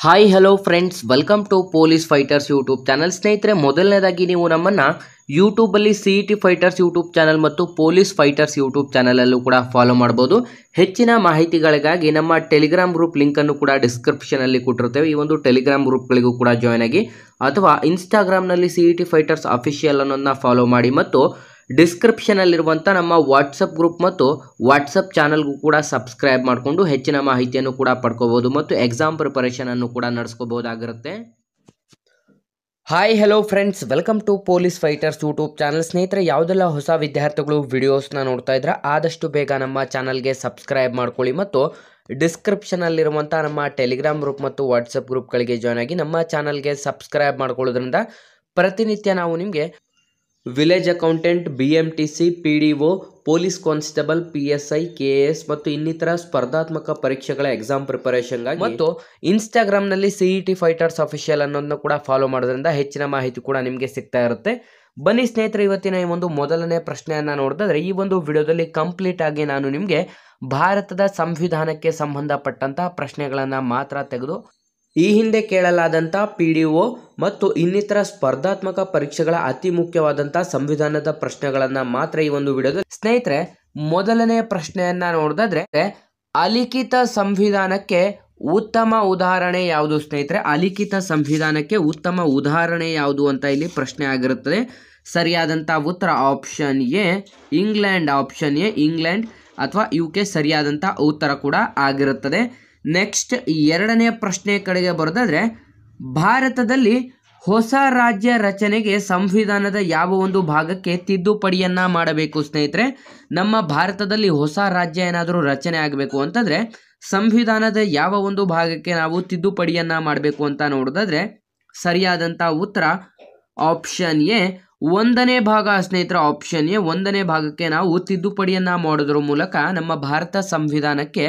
Hi hello friends, welcome to police fighters YouTube channel. ಸ್ನೇಹಿತರೆ, ಮೊದಲನೇದಾಗಿ ನೀವು ನಮ್ಮನ್ನು ಯೂಟ್ಯೂಬಲ್ಲಿ CET ಫೈಟರ್ಸ್ ಯೂಟ್ಯೂಬ್ ಚಾನಲ್ ಮತ್ತು ಪೊಲೀಸ್ ಫೈಟರ್ಸ್ ಯೂಟ್ಯೂಬ್ ಚಾನಲಲ್ಲೂ ಕೂಡ ಫಾಲೋ ಮಾಡ್ಬೋದು. ಹೆಚ್ಚಿನ ಮಾಹಿತಿಗಳಿಗಾಗಿ ನಮ್ಮ ಟೆಲಿಗ್ರಾಮ್ ಗ್ರೂಪ್ ಲಿಂಕನ್ನು ಕೂಡ ಡಿಸ್ಕ್ರಿಪ್ಷನಲ್ಲಿ ಕೊಟ್ಟಿರ್ತೇವೆ. ಈ ಒಂದು ಟೆಲಿಗ್ರಾಮ್ ಗ್ರೂಪ್ಗಳಿಗೂ ಕೂಡ ಜಾಯ್ನ್ ಆಗಿ, ಅಥವಾ ಇನ್ಸ್ಟಾಗ್ರಾಮ್ನಲ್ಲಿ CET ಫೈಟರ್ಸ್ ಅಫಿಷಿಯಲ್ ಅನ್ನೋದನ್ನ ಫಾಲೋ ಮಾಡಿ, ಮತ್ತು ಡಿಸ್ಕ್ರಿಪ್ಷನಲ್ಲಿರುವಂಥ ನಮ್ಮ ವಾಟ್ಸಪ್ ಗ್ರೂಪ್ ಮತ್ತು ವಾಟ್ಸಪ್ ಚಾನಲ್ಗೂ ಕೂಡ ಸಬ್ಸ್ಕ್ರೈಬ್ ಮಾಡಿಕೊಂಡು ಹೆಚ್ಚಿನ ಮಾಹಿತಿಯನ್ನು ಕೂಡ ಪಡ್ಕೋಬಹುದು ಮತ್ತು ಎಕ್ಸಾಮ್ ಪ್ರಿಪರೇಷನ್ ಅನ್ನು ಕೂಡ ನಡೆಸ್ಕೋಬಹುದಾಗಿರುತ್ತೆ. Hi hello friends, welcome to police fighters YouTube channel. ಸ್ನೇಹಿತರೆ, ಯಾವುದೆಲ್ಲ ಹೊಸ ವಿದ್ಯಾರ್ಥಿಗಳು ವಿಡಿಯೋಸ್ನ ನೋಡ್ತಾ ಇದ್ರೆ ಆದಷ್ಟು ಬೇಗ ನಮ್ಮ ಚಾನಲ್ಗೆ ಸಬ್ಸ್ಕ್ರೈಬ್ ಮಾಡ್ಕೊಳ್ಳಿ ಮತ್ತು ಡಿಸ್ಕ್ರಿಪ್ಷನಲ್ಲಿರುವಂಥ ನಮ್ಮ ಟೆಲಿಗ್ರಾಮ್ ಗ್ರೂಪ್ ಮತ್ತು ವಾಟ್ಸಪ್ ಗ್ರೂಪ್ಗಳಿಗೆ ಜಾಯ್ನ್ ಆಗಿ ನಮ್ಮ ಚಾನಲ್ಗೆ ಸಬ್ಸ್ಕ್ರೈಬ್ ಮಾಡ್ಕೊಳ್ಳೋದ್ರಿಂದ ಪ್ರತಿನಿತ್ಯ ನಾವು ನಿಮಗೆ village accountant, BMTC, PDO, police constable, PSI, KS ಮತ್ತು ಇನ್ನಿತರ ಸ್ಪರ್ಧಾತ್ಮಕ ಪರೀಕ್ಷೆಗಳ ಎಕ್ಸಾಮ್ ಪ್ರಿಪರೇಷನ್ಗಾಗಿ ಮತ್ತು ಇನ್ಸ್ಟಾಗ್ರಾಮ್ನಲ್ಲಿ CET ಫೈಟರ್ಸ್ ಅಫಿಷಿಯಲ್ ಅನ್ನೋದನ್ನ ಕೂಡ ಫಾಲೋ ಮಾಡೋದ್ರಿಂದ ಹೆಚ್ಚಿನ ಮಾಹಿತಿ ಕೂಡ ನಿಮಗೆ ಸಿಗ್ತಾ ಇರುತ್ತೆ. ಬನ್ನಿ ಸ್ನೇಹಿತರೆ, ಇವತ್ತಿನ ಈ ಒಂದು ಮೊದಲನೇ ಪ್ರಶ್ನೆಯನ್ನು ನೋಡಿದ್ರೆ, ಈ ಒಂದು ವಿಡಿಯೋದಲ್ಲಿ ಕಂಪ್ಲೀಟ್ ಆಗಿ ನಾನು ನಿಮಗೆ ಭಾರತದ ಸಂವಿಧಾನಕ್ಕೆ ಸಂಬಂಧಪಟ್ಟಂತಹ ಪ್ರಶ್ನೆಗಳನ್ನು ಮಾತ್ರ ತೆಗೆದು ಈ ಹಿಂದೆ ಕೇಳಲಾದಂಥ PDO ಮತ್ತು ಇನ್ನಿತರ ಸ್ಪರ್ಧಾತ್ಮಕ ಪರೀಕ್ಷೆಗಳ ಅತಿ ಮುಖ್ಯವಾದಂಥ ಸಂವಿಧಾನದ ಪ್ರಶ್ನೆಗಳನ್ನು ಮಾತ್ರ ಈ ಒಂದು ವಿಡಿಯೋದಲ್ಲಿ. ಸ್ನೇಹಿತರೆ, ಮೊದಲನೇ ಪ್ರಶ್ನೆಯನ್ನ ನೋಡಿದ್ರೆ, ಅಲಿಖಿತ ಸಂವಿಧಾನಕ್ಕೆ ಉತ್ತಮ ಉದಾಹರಣೆ ಯಾವುದು? ಸ್ನೇಹಿತರೆ, ಅಲಿಖಿತ ಸಂವಿಧಾನಕ್ಕೆ ಉತ್ತಮ ಉದಾಹರಣೆ ಯಾವುದು ಅಂತ ಇಲ್ಲಿ ಪ್ರಶ್ನೆ ಆಗಿರುತ್ತದೆ. ಸರಿಯಾದಂಥ ಉತ್ತರ option A England. Option A England ಅಥವಾ UK ಸರಿಯಾದಂಥ ಉತ್ತರ ಕೂಡ ಆಗಿರುತ್ತದೆ. ನೆಕ್ಸ್ಟ್, ಎರಡನೇ ಪ್ರಶ್ನೆ ಕಡೆಗೆ ಬರೋದಾದ್ರೆ, ಭಾರತದಲ್ಲಿ ಹೊಸ ರಾಜ್ಯ ರಚನೆಗೆ ಸಂವಿಧಾನದ ಯಾವ ಒಂದು ಭಾಗಕ್ಕೆ ತಿದ್ದುಪಡಿಯನ್ನ ಮಾಡಬೇಕು? ಸ್ನೇಹಿತರೆ, ನಮ್ಮ ಭಾರತದಲ್ಲಿ ಹೊಸ ರಾಜ್ಯ ಏನಾದರೂ ರಚನೆ ಆಗಬೇಕು ಅಂತಂದ್ರೆ ಸಂವಿಧಾನದ ಯಾವ ಒಂದು ಭಾಗಕ್ಕೆ ನಾವು ತಿದ್ದುಪಡಿಯನ್ನ ಮಾಡಬೇಕು ಅಂತ ನೋಡೋದಾದ್ರೆ ಸರಿಯಾದಂಥ ಉತ್ತರ ಆಪ್ಷನ್ ಎ 1ನೇ ಭಾಗ. ಸ್ನೇಹಿತರೆ, ಆಪ್ಷನ್ ಎ 1ನೇ ಭಾಗಕ್ಕೆ ನಾವು ತಿದ್ದುಪಡಿಯನ್ನ ಮಾಡೋದ್ರ ಮೂಲಕ ನಮ್ಮ ಭಾರತ ಸಂವಿಧಾನಕ್ಕೆ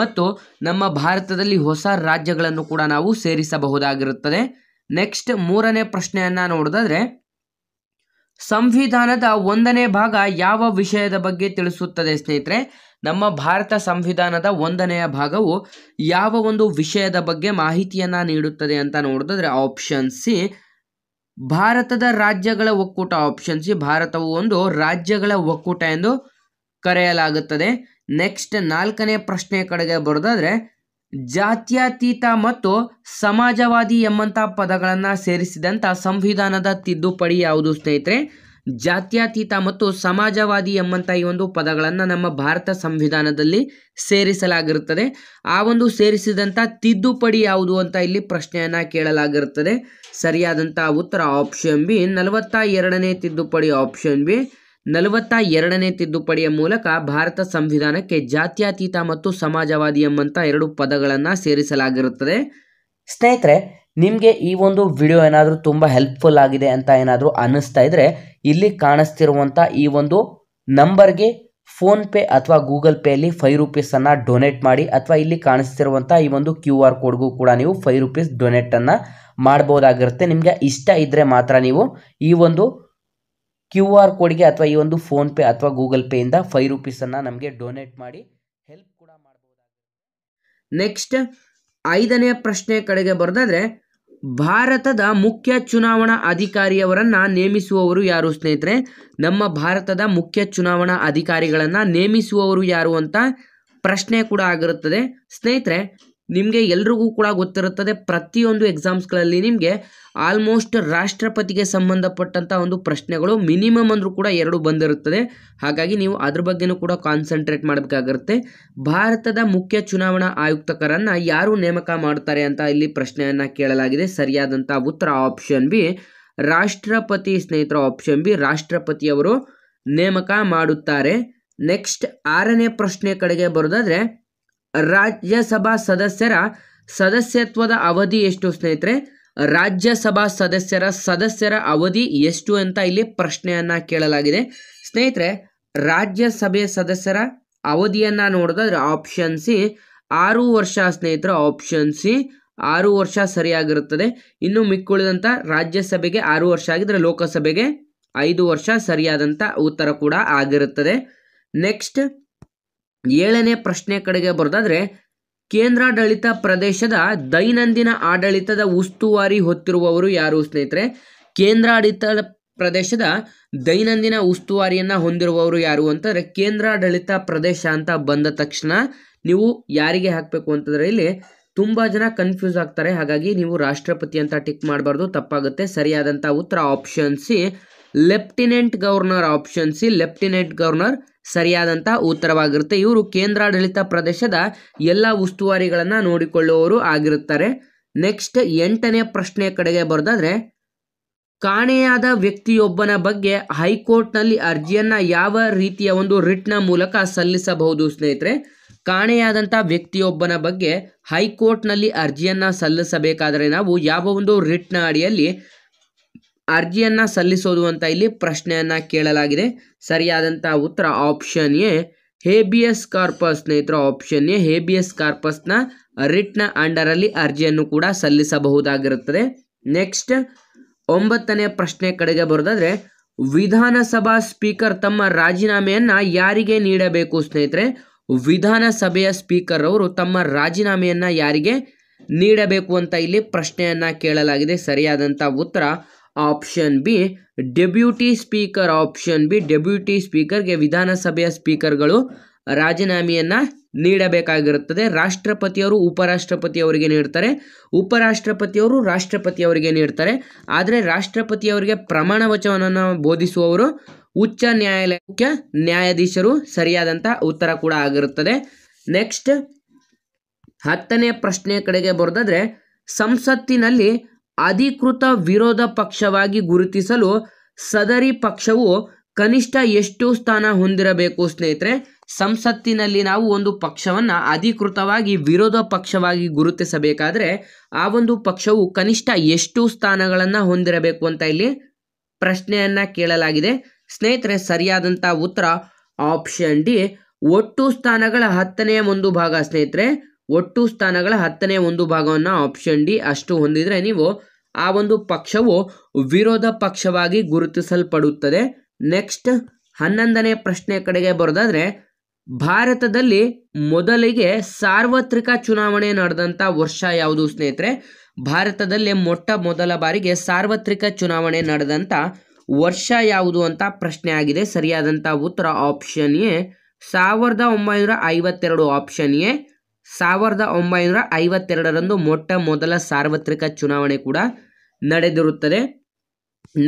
ಮತ್ತು ನಮ್ಮ ಭಾರತದಲ್ಲಿ ಹೊಸ ರಾಜ್ಯಗಳನ್ನು ಕೂಡ ನಾವು ಸೇರಿಸಬಹುದಾಗಿರುತ್ತದೆ. ನೆಕ್ಸ್ಟ್, ಮೂರನೇ ಪ್ರಶ್ನೆಯನ್ನ ನೋಡೋದಾದ್ರೆ, ಸಂವಿಧಾನದ 1ನೇ ಭಾಗ ಯಾವ ವಿಷಯದ ಬಗ್ಗೆ ತಿಳಿಸುತ್ತದೆ? ಸ್ನೇಹಿತರೆ, ನಮ್ಮ ಭಾರತ ಸಂವಿಧಾನದ 1ನೆಯ ಭಾಗವು ಯಾವ ಒಂದು ವಿಷಯದ ಬಗ್ಗೆ ಮಾಹಿತಿಯನ್ನ ನೀಡುತ್ತದೆ ಅಂತ ನೋಡೋದಾದ್ರೆ ಆಪ್ಷನ್ ಸಿ ಭಾರತದ ರಾಜ್ಯಗಳ ಒಕ್ಕೂಟ. ಆಪ್ಷನ್ ಸಿ ಭಾರತವು ಒಂದು ರಾಜ್ಯಗಳ ಒಕ್ಕೂಟ ಎಂದು ಕರೆಯಲಾಗುತ್ತದೆ. ನೆಕ್ಸ್ಟ್, 4ನೇ ಪ್ರಶ್ನೆ ಕಡೆಗೆ ಬರೋದಾದ್ರೆ, ಜಾತ್ಯತೀತ ಮತ್ತು ಸಮಾಜವಾದಿ ಎಂಬಂಥ ಪದಗಳನ್ನು ಸೇರಿಸಿದಂಥ ಸಂವಿಧಾನದ ತಿದ್ದುಪಡಿ ಯಾವುದು? ಸ್ನೇಹಿತರೆ, ಜಾತ್ಯತೀತ ಮತ್ತು ಸಮಾಜವಾದಿ ಎಂಬಂಥ ಈ ಒಂದು ಪದಗಳನ್ನು ನಮ್ಮ ಭಾರತ ಸಂವಿಧಾನದಲ್ಲಿ ಸೇರಿಸಲಾಗಿರುತ್ತದೆ. ಆ ಒಂದು ಸೇರಿಸಿದಂಥ ತಿದ್ದುಪಡಿ ಯಾವುದು ಅಂತ ಇಲ್ಲಿ ಪ್ರಶ್ನೆಯನ್ನ ಕೇಳಲಾಗಿರುತ್ತದೆ. ಸರಿಯಾದಂಥ ಉತ್ತರ ಆಪ್ಷನ್ ಬಿ 42ನೇ ತಿದ್ದುಪಡಿ. ಆಪ್ಷನ್ ಬಿ 42ನೇ ತಿದ್ದುಪಡಿಯ ಮೂಲಕ ಭಾರತ ಸಂವಿಧಾನಕ್ಕೆ ಜಾತ್ಯತೀತ ಮತ್ತು ಸಮಾಜವಾದಿ ಎಂಬಂಥ 2 ಪದಗಳನ್ನು ಸೇರಿಸಲಾಗಿರುತ್ತದೆ. ಸ್ನೇಹಿತರೆ, ನಿಮಗೆ ಈ ಒಂದು ವಿಡಿಯೋ ಏನಾದರೂ ತುಂಬ ಹೆಲ್ಪ್ಫುಲ್ ಆಗಿದೆ ಅಂತ ಏನಾದರೂ ಅನ್ನಿಸ್ತಾ ಇದ್ರೆ ಇಲ್ಲಿ ಕಾಣಿಸ್ತಿರುವಂಥ ಈ ಒಂದು ನಂಬರ್ಗೆ ಫೋನ್ಪೇ ಅಥವಾ ಗೂಗಲ್ ಪೇಯಲ್ಲಿ ₹5 ಡೊನೇಟ್ ಮಾಡಿ, ಅಥವಾ ಇಲ್ಲಿ ಕಾಣಿಸ್ತಿರುವಂಥ ಈ ಒಂದು QR ಕೋಡ್ಗೂ ಕೂಡ ನೀವು ₹5 ಡೊನೇಟನ್ನು ಮಾಡ್ಬೋದಾಗಿರುತ್ತೆ. ನಿಮಗೆ ಇಷ್ಟ ಇದ್ದರೆ ಮಾತ್ರ ನೀವು ಈ ಒಂದು QR ಕೋಡ್ಗೆ ಅಥವಾ ಈ ಒಂದು ಫೋನ್ಪೇ ಅಥವಾ ಗೂಗಲ್ ಪೇಯಿಂದ ₹5 ನಮಗೆ ಡೊನೇಟ್ ಮಾಡಿ ಹೆಲ್ಪ್ ಕೂಡ ಮಾಡ್ಬೋದಾಗಿರುತ್ತೆ. ನೆಕ್ಸ್ಟ್, 5ನೇ ಪ್ರಶ್ನೆ ಕಡೆಗೆ ಬರೋದಾದ್ರೆ, ಭಾರತದ ಮುಖ್ಯ ಚುನಾವಣಾ ಅಧಿಕಾರಿಯವರನ್ನ ನೇಮಿಸುವವರು ಯಾರು? ಸ್ನೇಹಿತರೆ, ನಮ್ಮ ಭಾರತದ ಮುಖ್ಯ ಚುನಾವಣಾ ಅಧಿಕಾರಿಗಳನ್ನ ನೇಮಿಸುವವರು ಯಾರು ಅಂತ ಪ್ರಶ್ನೆ ಕೂಡ ಆಗಿರುತ್ತದೆ. ಸ್ನೇಹಿತರೆ, ನಿಮಗೆ ಎಲ್ರಿಗೂ ಕೂಡ ಗೊತ್ತಿರುತ್ತದೆ, ಪ್ರತಿಯೊಂದು ಎಕ್ಸಾಮ್ಸ್ಗಳಲ್ಲಿ ನಿಮಗೆ ಆಲ್ಮೋಸ್ಟ್ ರಾಷ್ಟ್ರಪತಿಗೆ ಸಂಬಂಧಪಟ್ಟಂಥ ಒಂದು ಪ್ರಶ್ನೆಗಳು ಮಿನಿಮಮ್ ಅಂದರೂ ಕೂಡ 2 ಬಂದಿರುತ್ತದೆ. ಹಾಗಾಗಿ ನೀವು ಅದ್ರ ಬಗ್ಗೆನೂ ಕೂಡ ಕಾನ್ಸಂಟ್ರೇಟ್ ಮಾಡಬೇಕಾಗಿರುತ್ತೆ. ಭಾರತದ ಮುಖ್ಯ ಚುನಾವಣಾ ಆಯುಕ್ತರನ್ನು ಯಾರು ನೇಮಕ ಮಾಡ್ತಾರೆ ಅಂತ ಇಲ್ಲಿ ಪ್ರಶ್ನೆಯನ್ನು ಕೇಳಲಾಗಿದೆ. ಸರಿಯಾದಂಥ ಉತ್ತರ ಆಪ್ಷನ್ ಬಿ ರಾಷ್ಟ್ರಪತಿ. ಸ್ನೇಹಿತರು, ಆಪ್ಷನ್ ಬಿ ರಾಷ್ಟ್ರಪತಿಯವರು ನೇಮಕ ಮಾಡುತ್ತಾರೆ. ನೆಕ್ಸ್ಟ್, 6ನೇ ಪ್ರಶ್ನೆ ಕಡೆಗೆ ಬರೋದಾದ್ರೆ, ರಾಜ್ಯಸಭಾ ಸದಸ್ಯರ ಸದಸ್ಯತ್ವದ ಅವಧಿ ಎಷ್ಟು? ಸ್ನೇಹಿತರೆ, ರಾಜ್ಯಸಭಾ ಸದಸ್ಯರ ಅವಧಿ ಎಷ್ಟು ಅಂತ ಇಲ್ಲಿ ಪ್ರಶ್ನೆಯನ್ನ ಕೇಳಲಾಗಿದೆ. ಸ್ನೇಹಿತರೆ, ರಾಜ್ಯಸಭೆ ಸದಸ್ಯರ ಅವಧಿಯನ್ನ ನೋಡೋದಾದ್ರೆ ಆಪ್ಷನ್ ಸಿ 6 ವರ್ಷ. ಸ್ನೇಹಿತರೆ, ಆಪ್ಷನ್ ಸಿ 6 ವರ್ಷ ಸರಿಯಾಗಿರುತ್ತದೆ. ಇನ್ನು ಮಿಕ್ಕುಳಿದಂಥ ರಾಜ್ಯಸಭೆಗೆ 6 ವರ್ಷ ಆಗಿದ್ರೆ ಲೋಕಸಭೆಗೆ 5 ವರ್ಷ ಸರಿಯಾದಂಥ ಉತ್ತರ ಕೂಡ ಆಗಿರುತ್ತದೆ. ನೆಕ್ಸ್ಟ್, 7ನೇ ಪ್ರಶ್ನೆ ಕಡೆಗೆ ಬರೋದಾದ್ರೆ, ಕೇಂದ್ರಾಡಳಿತ ಪ್ರದೇಶದ ದೈನಂದಿನ ಆಡಳಿತದ ಉಸ್ತುವಾರಿ ಹೊತ್ತಿರುವವರು ಯಾರು ಸ್ನೇಹಿತರೆ? ಕೇಂದ್ರಾಡಳಿತ ಪ್ರದೇಶದ ದೈನಂದಿನ ಉಸ್ತುವಾರಿಯನ್ನು ಹೊಂದಿರುವವರು ಯಾರು ಅಂತಂದರೆ ಕೇಂದ್ರಾಡಳಿತ ಪ್ರದೇಶ ಅಂತ ಬಂದ ತಕ್ಷಣ ನೀವು ಯಾರಿಗೆ ಹಾಕಬೇಕು ಅಂತಂದರೆ ಇಲ್ಲಿ ತುಂಬ ಜನ ಕನ್ಫ್ಯೂಸ್ ಆಗ್ತಾರೆ. ಹಾಗಾಗಿ ನೀವು ರಾಷ್ಟ್ರಪತಿ ಅಂತ ಟಿಕ್ ಮಾಡಬಾರ್ದು, ತಪ್ಪಾಗುತ್ತೆ. ಸರಿಯಾದಂಥ ಉತ್ತರ option C lieutenant governor. Option C lieutenant governor ಸರಿಯಾದಂಥ ಉತ್ತರವಾಗಿರುತ್ತೆ. ಇವರು ಕೇಂದ್ರಾಡಳಿತ ಪ್ರದೇಶದ ಎಲ್ಲ ಉಸ್ತುವಾರಿಗಳನ್ನು ನೋಡಿಕೊಳ್ಳುವವರು ಆಗಿರುತ್ತಾರೆ. ನೆಕ್ಸ್ಟ್ 8ನೇ ಪ್ರಶ್ನೆ ಕಡೆಗೆ ಬರೋದಾದ್ರೆ, ಕಾಣೆಯಾದ ವ್ಯಕ್ತಿಯೊಬ್ಬನ ಬಗ್ಗೆ ಹೈಕೋರ್ಟ್ನಲ್ಲಿ ಅರ್ಜಿಯನ್ನು ಯಾವ ರೀತಿಯ ಒಂದು ರಿಟ್ನ ಮೂಲಕ ಸಲ್ಲಿಸಬಹುದು ಸ್ನೇಹಿತರೆ? ಕಾಣೆಯಾದಂಥ ವ್ಯಕ್ತಿಯೊಬ್ಬನ ಬಗ್ಗೆ ಹೈಕೋರ್ಟ್ನಲ್ಲಿ ಅರ್ಜಿಯನ್ನು ಸಲ್ಲಿಸಬೇಕಾದರೆ ನಾವು ಯಾವ ಒಂದು ರಿಟ್ನ ಅಡಿಯಲ್ಲಿ ಅರ್ಜಿಯನ್ನು ಸಲ್ಲಿಸೋದು ಅಂತ ಇಲ್ಲಿ ಪ್ರಶ್ನೆಯನ್ನು ಕೇಳಲಾಗಿದೆ. ಸರಿಯಾದಂಥ ಉತ್ತರ ಆಪ್ಷನ್ ಎ ಹೇಬಿಯಸ್ ಕಾರ್ಪಸ್ ಸ್ನೇಹಿತರು. ಆಪ್ಷನ್ ಎ ಹೇಬಿಯಸ್ ಕಾರ್ಪಸ್ನ ರಿಟ್ನ ಅಂಡರಲ್ಲಿ ಅರ್ಜಿಯನ್ನು ಕೂಡ ಸಲ್ಲಿಸಬಹುದಾಗಿರುತ್ತದೆ. ನೆಕ್ಸ್ಟ್ 9ನೇ ಪ್ರಶ್ನೆ ಕಡೆಗೆ ಬರೋದಾದ್ರೆ, ವಿಧಾನಸಭಾ ಸ್ಪೀಕರ್ ತಮ್ಮ ರಾಜೀನಾಮೆಯನ್ನು ಯಾರಿಗೆ ನೀಡಬೇಕು ಸ್ನೇಹಿತರೆ? ವಿಧಾನಸಭೆಯ ಸ್ಪೀಕರ್ ಅವರು ತಮ್ಮ ರಾಜೀನಾಮೆಯನ್ನು ಯಾರಿಗೆ ನೀಡಬೇಕು ಅಂತ ಇಲ್ಲಿ ಪ್ರಶ್ನೆಯನ್ನು ಕೇಳಲಾಗಿದೆ. ಸರಿಯಾದಂಥ ಉತ್ತರ option B deputy speaker. Option B deputy ಸ್ಪೀಕರ್ಗೆ ವಿಧಾನಸಭೆಯ ಸ್ಪೀಕರ್ಗಳು ರಾಜೀನಾಮೆಯನ್ನು ನೀಡಬೇಕಾಗಿರುತ್ತದೆ. ರಾಷ್ಟ್ರಪತಿಯವರು ಉಪರಾಷ್ಟ್ರಪತಿಯವರಿಗೆ ನೀಡ್ತಾರೆ, ಉಪರಾಷ್ಟ್ರಪತಿಯವರು ರಾಷ್ಟ್ರಪತಿಯವರಿಗೆ ನೀಡ್ತಾರೆ. ಆದರೆ ರಾಷ್ಟ್ರಪತಿಯವರಿಗೆ ಪ್ರಮಾಣ ವಚನವನ್ನು ಬೋಧಿಸುವವರು ಉಚ್ಚ ನ್ಯಾಯಾಲಯ ಮುಖ್ಯ ನ್ಯಾಯಾಧೀಶರು. ಸರಿಯಾದಂಥ ಉತ್ತರ ಕೂಡ ಆಗಿರುತ್ತದೆ. ನೆಕ್ಸ್ಟ್ 10ನೇ ಪ್ರಶ್ನೆಯ ಕಡೆಗೆ ಬರೋದಾದ್ರೆ, ಸಂಸತ್ತಿನಲ್ಲಿ ಅಧಿಕೃತ ವಿರೋಧ ಪಕ್ಷವಾಗಿ ಗುರುತಿಸಲು ಸದರಿ ಪಕ್ಷವು ಕನಿಷ್ಠ ಎಷ್ಟು ಸ್ಥಾನ ಹೊಂದಿರಬೇಕು ಸ್ನೇಹಿತರೆ? ಸಂಸತ್ತಿನಲ್ಲಿ ನಾವು ಒಂದು ಪಕ್ಷವನ್ನು ಅಧಿಕೃತವಾಗಿ ವಿರೋಧ ಪಕ್ಷವಾಗಿ ಗುರುತಿಸಬೇಕಾದ್ರೆ ಆ ಒಂದು ಪಕ್ಷವು ಕನಿಷ್ಠ ಎಷ್ಟು ಸ್ಥಾನಗಳನ್ನು ಹೊಂದಿರಬೇಕು ಅಂತ ಇಲ್ಲಿ ಪ್ರಶ್ನೆಯನ್ನು ಕೇಳಲಾಗಿದೆ. ಸ್ನೇಹಿತರೆ ಸರಿಯಾದಂಥ ಉತ್ತರ ಆಪ್ಷನ್ ಡಿ ಒಟ್ಟು ಸ್ಥಾನಗಳ 10ನೇ 1 ಭಾಗ ಸ್ನೇಹಿತರೆ. ಒಟ್ಟು ಸ್ಥಾನಗಳ 10ನೇ 1 ಭಾಗವನ್ನು ಆಪ್ಷನ್ ಡಿ ಅಷ್ಟು ಹೊಂದಿದರೆ ನೀವು ಆ ಒಂದು ಪಕ್ಷವು ವಿರೋಧ ಪಕ್ಷವಾಗಿ ಗುರುತಿಸಲ್ಪಡುತ್ತದೆ. ನೆಕ್ಸ್ಟ್ 11ನೇ ಪ್ರಶ್ನೆ ಕಡೆಗೆ ಬರೋದಾದ್ರೆ, ಭಾರತದಲ್ಲಿ ಮೊದಲಿಗೆ ಸಾರ್ವತ್ರಿಕ ಚುನಾವಣೆ ನಡೆದಂಥ ವರ್ಷ ಯಾವುದು ಸ್ನೇಹಿತರೆ? ಭಾರತದಲ್ಲಿ ಮೊಟ್ಟ ಮೊದಲ ಬಾರಿಗೆ ಸಾರ್ವತ್ರಿಕ ಚುನಾವಣೆ ನಡೆದಂಥ ವರ್ಷ ಯಾವುದು ಅಂತ ಪ್ರಶ್ನೆ ಆಗಿದೆ. ಸರಿಯಾದಂಥ ಉತ್ತರ ಆಪ್ಷನ್ ಎ 1952. ಆಪ್ಷನ್ ಎ 1952ರಂದು ಮೊಟ್ಟ ಮೊದಲ ಸಾರ್ವತ್ರಿಕ ಚುನಾವಣೆ ಕೂಡ ನಡೆದಿರುತ್ತದೆ.